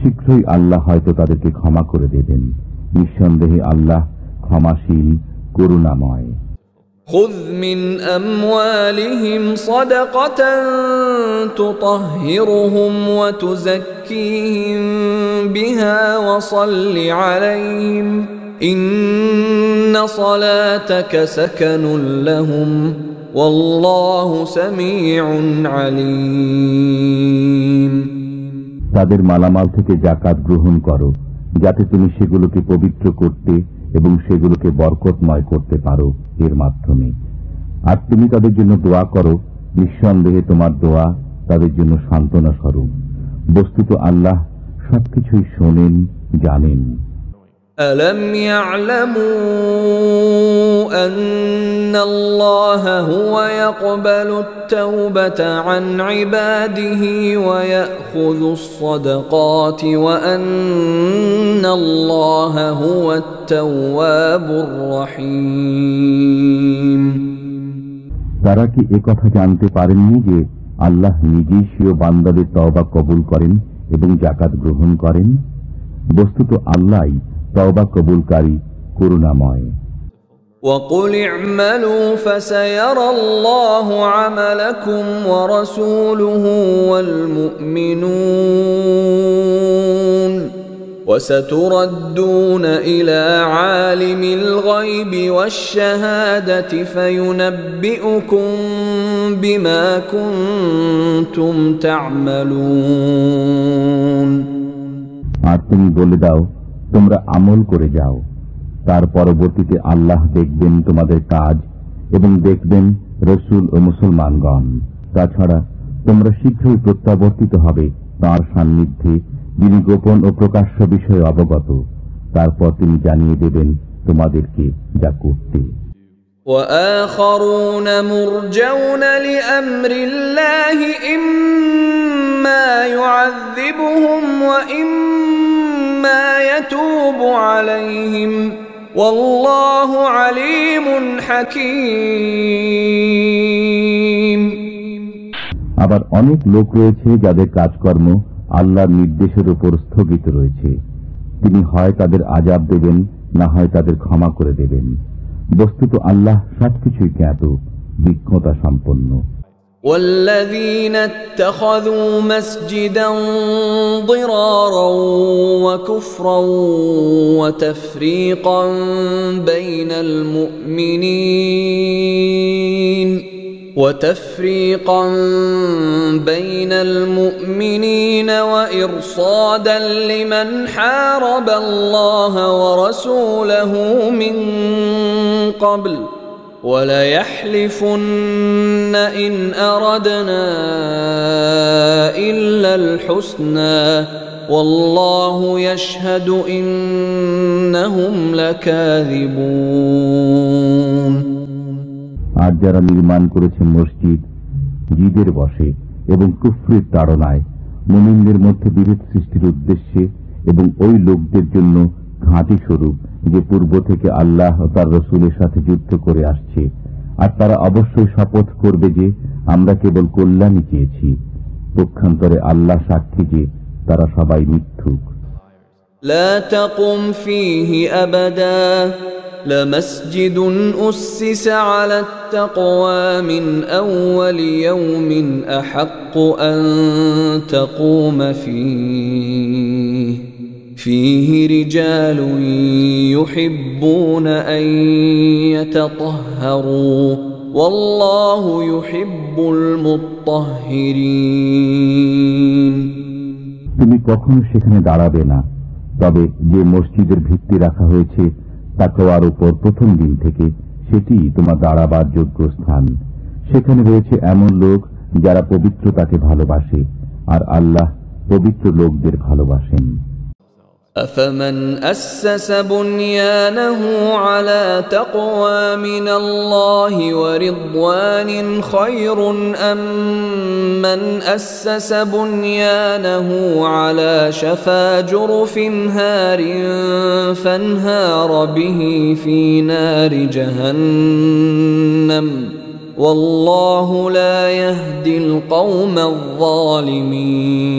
শীঘ্রই আল্লাহ হয়তো তাদেরকে ক্ষমা করে দেবেন। নিঃসন্দেহে আল্লাহ ক্ষমাশীল, করুণাময়। خذ من أموالهم صدقة تطهرهم وتزكيهم بها وصل عليهم إن صلاتك سكن لهم والله سميع عليم। তাদের মালামাল থেকে যাকাত গ্রহণ করো, যাতে তুমি সেগুলোকে পবিত্র করতে এবং সেগুলোকে বরকতময় করতে পারো এর মাধ্যমে। আর তুমি তাদের জন্য দোয়া করো, নিঃসন্দেহে তোমার দোয়া তাদের জন্য সান্ত্বনা স্বরূপ। বস্তুত আল্লাহ সবকিছুই শোনেন, জানেন। ألم يعلموا أن الله هو يقبل التوبة عن عباده ويأخذ الصدقات وأن الله هو التواب الرحيم। তারা কি একথা জানতে পারেননি যে আল্লাহ নিজেই স্বীয় বান্দাদের তওবা কবুল করেন এবং যাকাত গ্রহণ করেন? বস্তুত আল্লাহই তওবা কবুলকারী, করুণাময়। وَقُلِ اعْمَلُوا فَسَيَرَى اللَّهُ عَمَلَكُمْ وَرَسُولُهُ وَالْمُؤْمِنُونَ وَسَتُرَدُّونَ إِلَى عَالِمِ الْغَيْبِ وَالشَّهَادَةِ فَيُنَبِّئُكُم بِمَا كُنتُمْ تَعْمَلُونَ। আর তুমি বলে দাও, তোমরা আমল করে যাও, তার পরবর্তীতে আল্লাহ দেখবেন তোমাদের কাজ এবং দেখবেন রসুল ও মুসলমানগণ। তাছাড়া তোমরা শীঘ্রই প্রত্যাবর্তিত হবে তাঁর সান্নিধ্যে, যিনি গোপন ও প্রকাশ্য বিষয়ে অবগত। তারপর তিনি জানিয়ে দেবেন তোমাদেরকে যা করতে। وآخرون مرجون لأمر الله إما يعذبهم وإما يتوب عليهم والله عليم حكيم। আবার অনেক লোক রয়েছে যাদের কাজকর্ম আল্লাহর নির্দেশের উপর স্থগিত রয়েছে। তিনি হয় তাদের আযাব দেবেন, না হয় তাদের ক্ষমা করে দেবেন। বস্তুত আল্লাহ সবকিছুই জ্ঞাত, বিজ্ঞতা সম্পন্ন। والذين اتخذوا مسجدا ضرارا وكفرا وتفريقا بين المؤمنين وإرصادا لمن حارب الله ورسوله من قبل وليحلفن إن أردنا إلا الحسنى والله يشهد إنهم لكاذبون। আর যারা নির্মাণ করেছে মসজিদ জিদের বশে এবং কুফরির তাড়নায়, মুমিনদের মধ্যে বিভেদ সৃষ্টির উদ্দেশ্যে এবং ওই লোকদের জন্য ঘাঁটি স্বরূপ যে পূর্ব থেকে আল্লাহ ও তার রসুলের সাথে যুদ্ধ করে আসছে, আর তারা অবশ্যই শপথ করবে যে আমরা কেবল কল্যাণই চেয়েছি। পক্ষান্তরে আল্লাহ সাক্ষী যে তারা সবাই মিথ্যুক। لا تقم فيه أبدا لمسجد أسس على التقوى من أول يوم أحق أن تقوم فيه رجال يحبون أن يتطهروا والله يحب المطهرين। তুমি কখনো সেখানে দাঁড়াবে না, তবে যে মসজিদের ভিত্তি রাখা হয়েছে তাকওয়ার উপর প্রথম দিন থেকে, সেটি তোমার দাঁড়াবার যোগ্য স্থান। সেখানে রয়েছে এমন লোক যারা পবিত্রতাকে ভালোবাসে, আর আল্লাহ পবিত্র লোকদের ভালোবাসেন। أفمن أسس بنيانه على تقوى من الله ورضوان خير أم من أسس بنيانه على شفا جرف هار فانهار به في نار جهنم والله لا يهدي القوم الظالمين।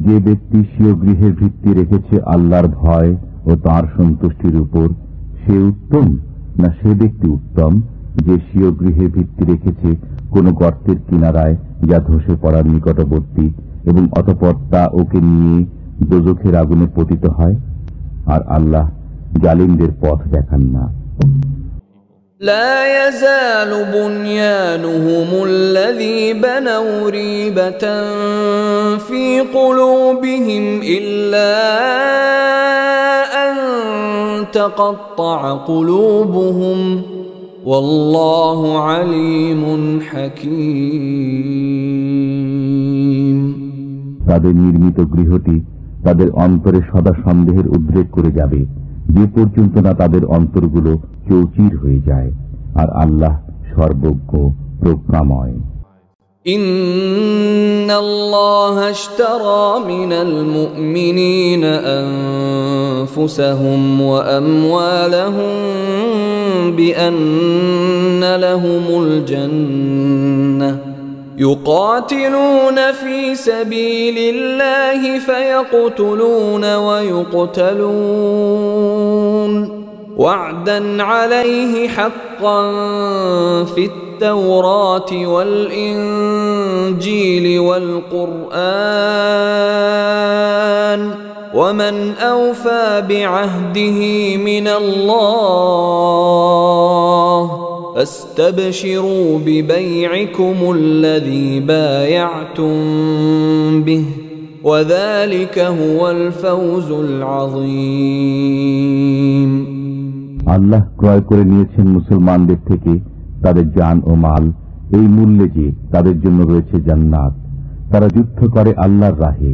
যে ব্যক্তি স্বীয় গৃহের ভিত্তি রেখেছে আল্লাহর ভয় ও তাঁর সন্তুষ্টির উপর, সে উত্তম, না সে ব্যক্তি উত্তম যে স্বীয় গৃহের ভিত্তি রেখেছে কোন গর্তের কিনারায় যা ধসে পড়ার নিকটবর্তী এবং অতঃপর তা ওকে নিয়ে দোজখের আগুনে পতিত হয়, আর আল্লাহ জালিমদের পথ দেখান না। لا يزال بنيانهم الذي بنوا ريبة في قلوبهم إلا أن تقطع قلوبهم والله عليم حكيم। তাদের নির্মিত গৃহটি তাদের অন্তরে সদা সন্দেহের উদ্রেক করে যাবে, যে পর্যন্ত না তাদের অন্তরগুলো চৌচির হয়ে যায়, আর আল্লাহ সর্বজ্ঞ প্রজ্ঞাময়। ইন্নাল্লাহা আশতারা মিনাল মুমিনিনা আনফুসাহুম ওয়া আমওয়ালাহুম বিআন্না লাহুমুল জান্নাহ يقاتلون في سبيل الله فيقتلون ويقتلون وعدا عليه حقا في التوراة والإنجيل والقرآن ومن أوفى بعهده من الله فاستبشروا ببيعكم الذي بايعتم به وذلك هو الفوز العظيم। আল্লাহ ক্রয় করে নিয়েছেন মুসলমানদের থেকে তাদের জান ও মাল এই মূল্যে যে তাদের জন্য রয়েছে জান্নাত। তারা যুদ্ধ করে আল্লাহর রাহে,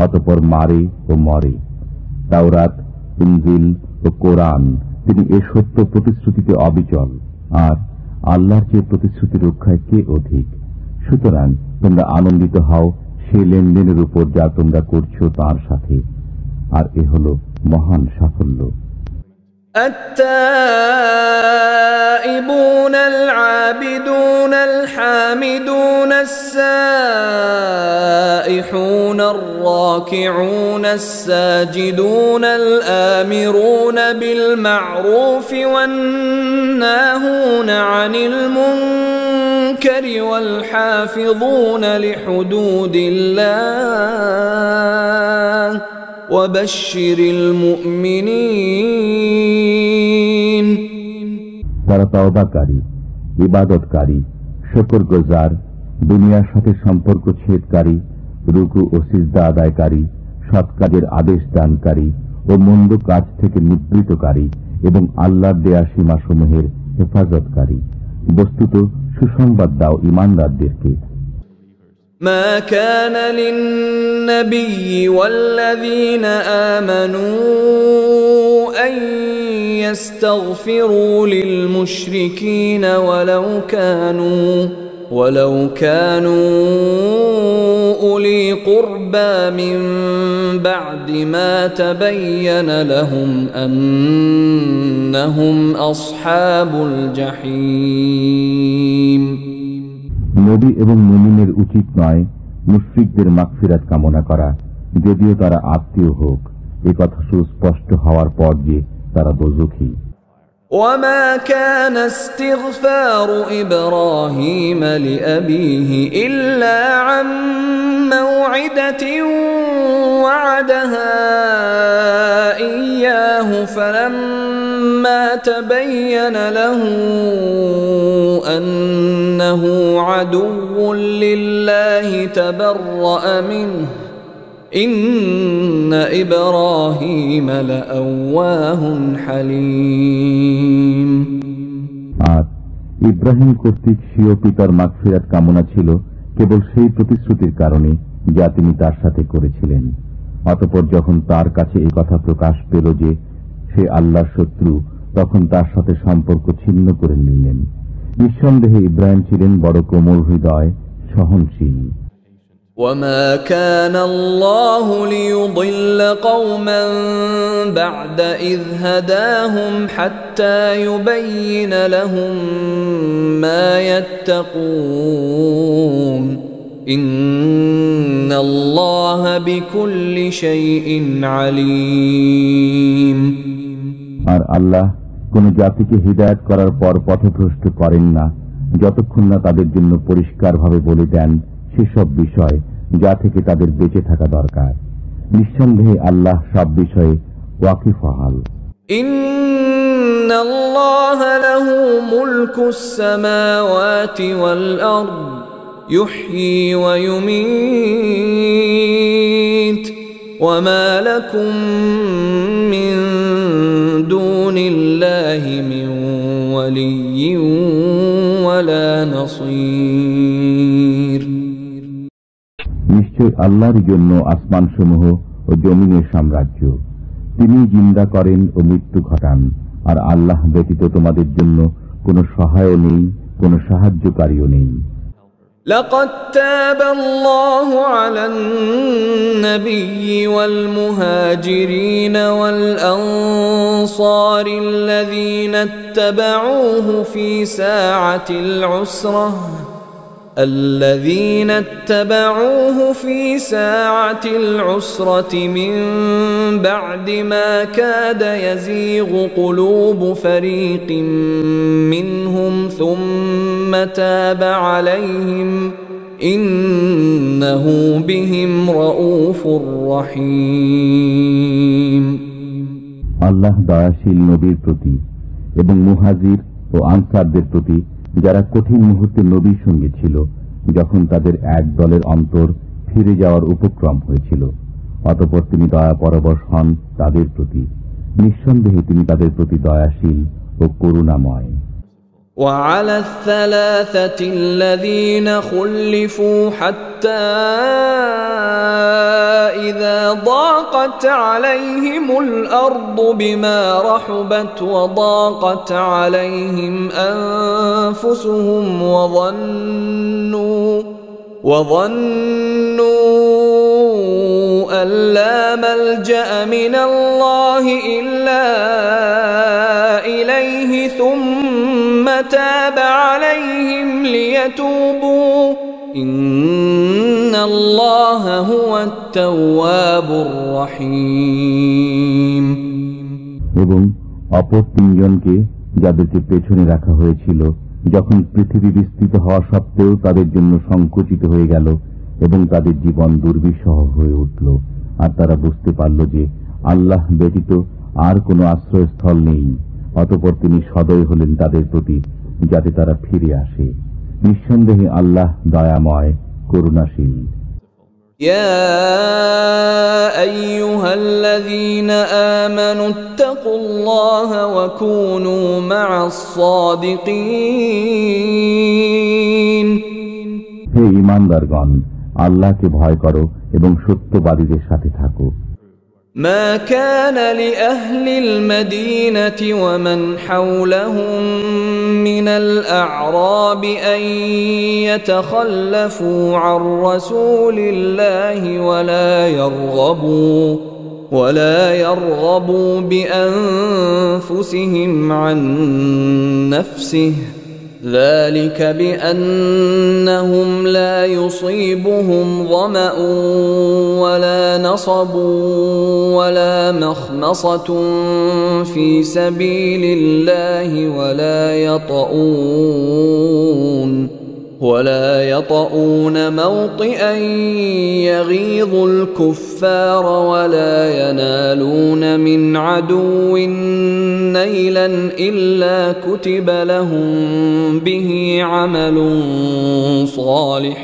অতঃপর মারে ও মরে। তাওরাত, ইনজিল ও কোরআন, তিনি এ সত্য প্রতিশ্রুতিতে অবিচল, আর আল্লাহর যে প্রতিশ্রুতি রক্ষায় কে অধিক। সুতরাং তোমরা আনন্দিত হও সে লেনদেনের উপর যা তোমরা করছো তার সাথে, আর এ হলো মহান সাফল্য। التائبون العابدون الحامدون الراكعون الساجدون الآمرون بالمعروف والناهون عن المنكر والحافظون لحدود الله وبشر المؤمنين তারা তওবাকারী, ইবাদতকারী, শুকরগুজার, দুনিয়ার সাথে সম্পর্ক ছেদকারী, রুকু ও সিজদা আদায়কারী, সৎ কাজের আদেশ দানকারী ও মন্দ কাজ থেকে নিবৃতকারী এবং আল্লাহর দেয়া সীমাসমূহের হেফাজতকারী। বস্তুত সুসংবাদ দাও ঈমানদারদেরকে। ما كان للنبي والذين آمنوا أن يستغفروا للمشركين ولو كانوا أولي قربى من بعد ما تبين لهم أنهم أصحاب الجحيم। নবী এবং মুমিনের উচিত নয় মুশরিকদের মাগফিরাত কামনা করা, যদিও তারা আত্মীয় হোক, এ কথা সুস্পষ্ট হওয়ার পর যে তারা দোজখী। وما كان استغفار إبراهيم لأبيه إلا عن موعدة وعدها إياه فلما تبين له أنه عدو لله تبرأ منه إن إبراهيم لأواه حليم। আর ইব্রাহিম কর্তৃক স্বীয় পিতার মাগফিরাত কামনা ছিল কেবল সেই প্রতিশ্রুতির কারণে যা তিনি তার সাথে করেছিলেন। অতঃপর যখন তার কাছে এই কথা প্রকাশ পেল যে সে আল্লাহর শত্রু, তখন তার সাথে সম্পর্ক ছিন্ন করে নিলেন। নিঃসন্দেহে ইব্রাহিম ছিলেন বড় কোমল হৃদয়, সহনশীল। وما كان الله ليضل قوما بعد إذ هداهم حتى يبين لهم ما يتقون إن الله بكل شيء عليم। আর আল্লাহ কোন জাতিকে হিদায়াত করার পর পথভ্রষ্ট করেন না যতক্ষণ না তাদের জন্য পরিষ্কারভাবে বলে দেন সেসব বিষয় যা থেকে তাদের বেঁচে থাকা দরকার। নিঃসন্দেহে আল্লাহ সব বিষয়ে ওয়াকিফহাল। ইন্নাল্লাহা লাহু মুলকুস সামাওয়াতি ওয়াল আরদ ইউহয়ী ওয়া ইউমীত ওয়া মা লাকুম মিন দুনিল্লাহি মিন ওয়ালিয়্যিন ওয়ালা নাসীর। নিশ্চয় আল্লাহর জন্য আসমানসমূহ ও জমিনের সাম্রাজ্য। তিনি জিন্দা করেন ও মৃত্যু ঘটান, আর আল্লাহ ব্যতীত তোমাদের জন্য কোনো সহায় নেই, কোনো সাহায্যকারীও নেই। لقد تاب الله على النبي والمهاجرين والأنصار الذين اتبعوه في ساعة العسرة من بعد ما كاد يزيغ قلوب فريق منهم ثم تاب عليهم إنه بهم رؤوف رحيم। আল্লাহ দয়াশীল নবীর প্রতি এবং মুহাজির ও আনসারদের প্রতি যারা কঠিন মুহূর্তে নবীর সঙ্গে ছিল, যখন তাদের এক দলের অন্তর ফিরে যাওয়ার উপক্রম হয়েছিল, অতঃপর তিনি দয়া পরবশ হন তাদের প্রতি। নিঃসন্দেহে তিনি তাদের প্রতি দয়াশীল ও করুণাময়। وعلى الثلاثة الذين خلفوا حتى إذا ضاقت عليهم الأرض بما رحبت وضاقت عليهم أنفسهم وظنوا أن لا ملجأ من الله إلا إليه ثم تاب عليهم ليتوبوا ইন্নাল্লাহা হুয়াত তাওয়াবুর রহিম। এবং অপর তিনজনকে যাদেরকে পেছনে রাখা হয়েছিল, যখন পৃথিবী বিস্তৃত হওয়া সত্ত্বেও তাদের জন্য সংকুচিত হয়ে গেল এবং তাদের জীবন দুর্বিষহ হয়ে উঠল, আর তারা বুঝতে পারল যে আল্লাহ ব্যতীত আর কোনো আশ্রয়স্থল নেই, অতঃপর তিনি সদয় হলেন তাদের প্রতি যাতে তারা ফিরে আসে। নিঃসন্দেহে আল্লাহ দয়াময়, করুণাশীল। يا أيها الذين آمنوا اتقوا الله وكونوا مع الصادقين। হে ঈমানদারগণ, আল্লাহকে ভয় করো এবং সত্যবাদীদের সাথে থাকো। ما كان لأهل المدينة ومن حولهم من الأعراب أن يتخلفوا عن رسول الله ولا يرغبوا بأنفسهم عن نفسه، ذلك بأنهم لا يصيبهم ظمأ ولا نصب ولا مخمصة في سبيل الله ولا يطؤون موطئا يغيظ الكفار ولا ينالون من عدو نيلا إلا كتب لهم به عمل صالح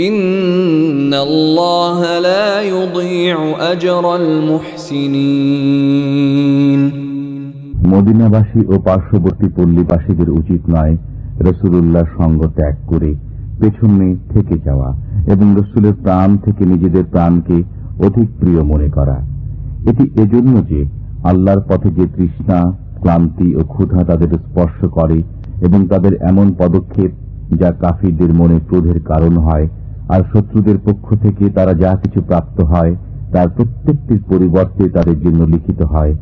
إن الله لا يضيع أجر المحسنين। মদিনাবাসী ও পার্শ্ববর্তী পল্লীবাসীদের উচিত নয় রাসূলুল্লাহর সঙ্গ ত্যাগ করে পেছনে থেকে যাওয়া এবং রাসূলের প্রাণ থেকে নিজেদের প্রাণকে অধিক প্রিয় মনে করা। এটি এজন্য যে আল্লাহর পথে যে তৃষ্ণা, ক্লান্তি ও ক্ষুধা তাদের স্পর্শ করে এবং তাদের এমন পদক্ষেপ যা কাফিরদের মনে ক্রোধের কারণ হয়, আর শত্রুদের পক্ষ থেকে তারা যা কিছু প্রাপ্ত হয় তার প্রত্যেকটির পরিবর্তে তাদের জন্য লিখিত হয়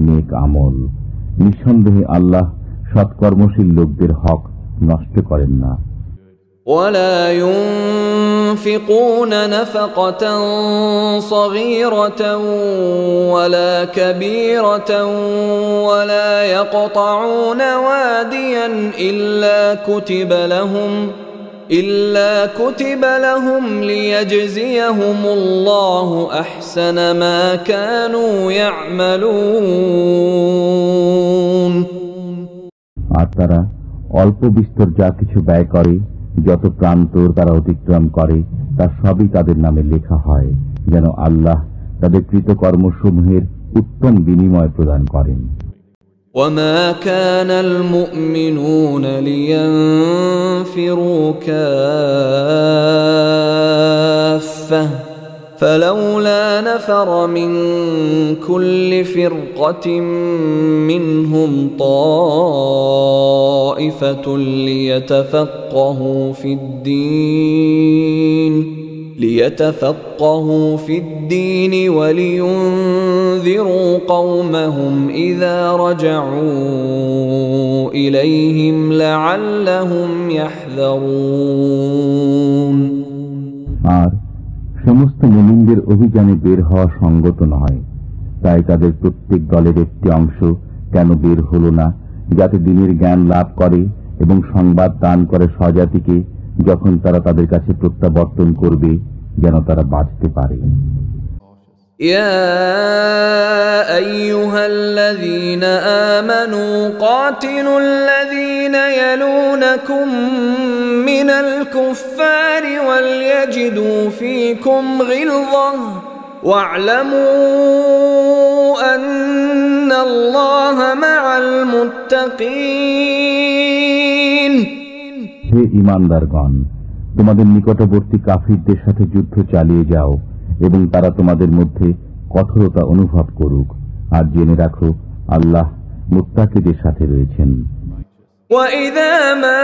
নেক আমল। নিঃসন্দেহে আল্লাহ সৎকর্মশীল লোকদের হক নষ্ট করেন না। ولا ينفقون نفقة صغيرة ولا كبيرة ولا يقطعون واديا إلا كتب لهم ليجزيهم الله أحسن ما كانوا يعملون। আর তারা অল্প বিস্তর যা কিছু ব্যয় করে, যত প্রান্তর তারা অতিক্রম করে, তা সবই তাদের নামে লেখা হয়, যেন আল্লাহ তাদের কৃতকর্মসমূহের উত্তম বিনিময় প্রদান করেন। وما كان المؤمنون لينفروا كافة فلولا نفر من كل فرقة منهم طائفة ليتفقهوا في الدين ولينذروا قومهم إذا رجعوا إليهم لعلهم يحذرون। আর সমস্ত মুমিনদের অভিযানে বের হওয়া সঙ্গত নয়, তাই তাদের প্রত্যেক দলের একটি অংশ কেন বের হল না, যাতে দিনের জ্ঞান লাভ করে এবং সংবাদ দান করে স্বজাতিকে যখন তারা তাদের কাছে প্রত্যাবর্তন করবে, যেন তারা বাঁচতে পারে। يا أيها الذين آمنوا قاتلوا الذين يلونكم من الكفار وليجدوا فيكم غلظة واعلموا أن الله مع المتقين। হে ঈমানদারগণ, তোমাদের নিকটবর্তী কাফিরদের সাথে যুদ্ধ চালিয়ে যাও এবং তারা তোমাদের মধ্যে কঠোরতা অনুভব করুক, আর জেনে রাখো আল্লাহ মুত্তাকিদের সাথে রয়েছেন। وَإِذَا مَا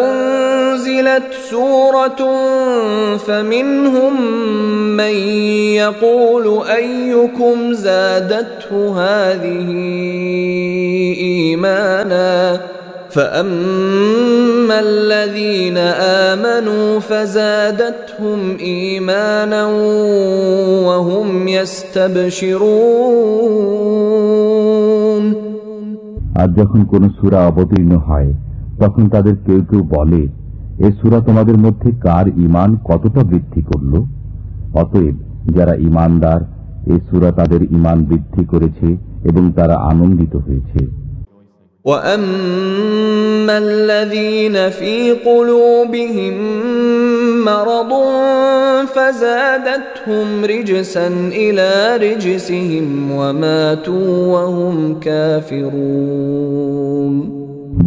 أُنْزِلَتْ سُورَةٌ فَمِنْهُمْ مَنْ يَقُولُ أَيُّكُمْ زَادَتْهُ هَذِهِ إيمانا فأما الذين آمنوا فزادتهم إيمانا وهم يستبشرون আর যখন কোন সূরা অবতীর্ণ হয় তখন তাদের কেউ কেউ বলে এই সূরা তোমাদের মধ্যে কার ঈমান কতটা বৃদ্ধি করল। অতএব যারা ঈমানদার এই সূরা তাদের ঈমান বৃদ্ধি করেছে এবং তারা আনন্দিত হয়েছে। وَأَمَّا الَّذِينَ فِي قُلُوبِهِم مَّرَضٌ فَزَادَتْهُمْ رِجْسًا إِلَى رِجْسِهِمْ وَمَاتُوا وَهُمْ كَافِرُونَ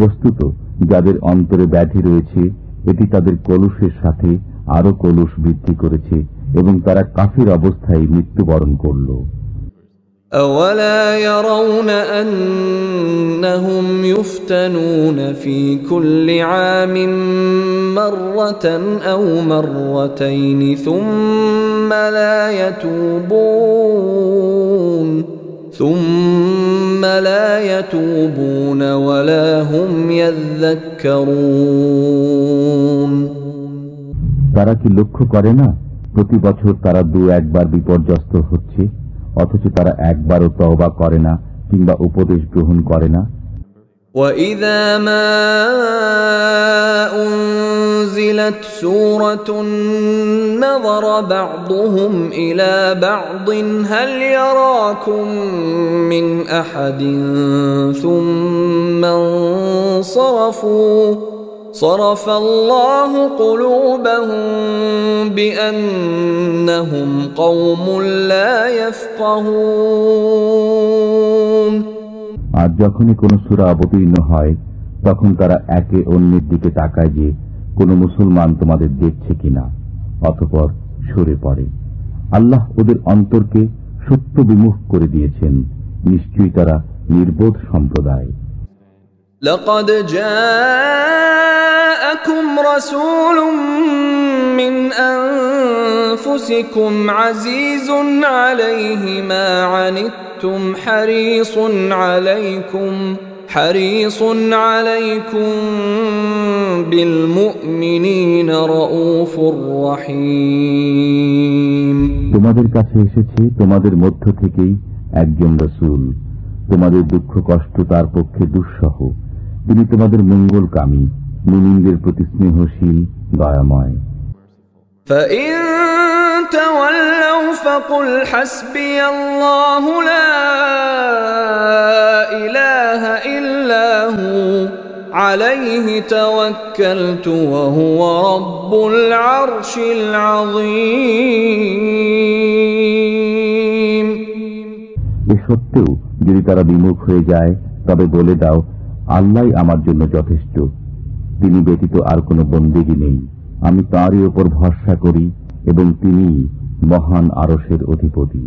বস্তুত যাদের অন্তরে ব্যাধি রয়েছে এটি তাদের কলুষের সাথে আরো কলুষ বৃদ্ধি করেছে এবং তারা কাফির অবস্থায় মৃত্যুবরণ করল। أَوَلَا يَرَوْنَ أَنَّهُمْ يُفْتَنُونَ فِي كُلِّ عَامٍ مَّرَّةً أَوْ مَرَّتَيْنِ ثُمَّ لَا يَتُوبُونَ وَلَا هُمْ يَذَّكَّرُونَ তারা কি লক্ষ্য করে না প্রতি বছর তারা 2-1 বার বিপর্যস্ত হচ্ছে, অথচ তারা একবারও তওবা করে না কিংবা উপদেশ গ্রহণ করে না। وَإِذَا مَا أُنزِلَتْ سُورَةٌ نَظَرَ بَعْضُهُمْ إِلَى بَعْضٍ هَلْ يَرَاكُمْ مِنْ أَحَدٍ ثُمَّ انصَرَفُوا صَرَفَ اللَّهُ قُلُوبَهُم بِأَنَّهُمْ قَوْمٌ لَّا يَفْقَهُونَ আর যখনই কোন সূরা অবতীর্ণ হয় তখন তারা একে অন্যের দিকে তাকায় যে কোন মুসলমান তোমাদের দেখছে কিনা, অতঃপর সরে পড়ে। আল্লাহ ওদের অন্তরকে সত্য বিমুখ করে দিয়েছেন, নিশ্চয়ই তারা নির্বোধ সম্প্রদায়। لقد جاءكم رسول من أنفسكم عزيز عليه ما عنتم حريص عليكم بالمؤمنين رؤوف رحيم তোমাদের কাছে এসেছে তোমাদের মধ্য থেকেই একজন রাসূল, তোমাদের দুঃখ কষ্ট তার পক্ষে দুঃসহ, তিনি তোমাদের মঙ্গলকামী, মুমিনদের প্রতি স্নেহশীল, দয়াময়। فَإِن تَوَلَّوْا فَقُلْ حَسْبِيَ اللَّهُ لَا إِلَٰهَ إِلَّا هُوَ عَلَيْهِ تَوَكَّلْتُ وَهُوَ رَبُّ الْعَرْشِ الْعَظِيمِ এ সত্ত্বেও যদি তারা বিমুখ হয়ে যায় তবে বলে দাও, আল্লাহই আমার জন্য যথেষ্ট, তিনি ব্যতীত আর কোনো বন্দেগী নেই, আমি তাঁরই উপর ভরসা করি এবং তিনিই মহান আরশের অধিপতি।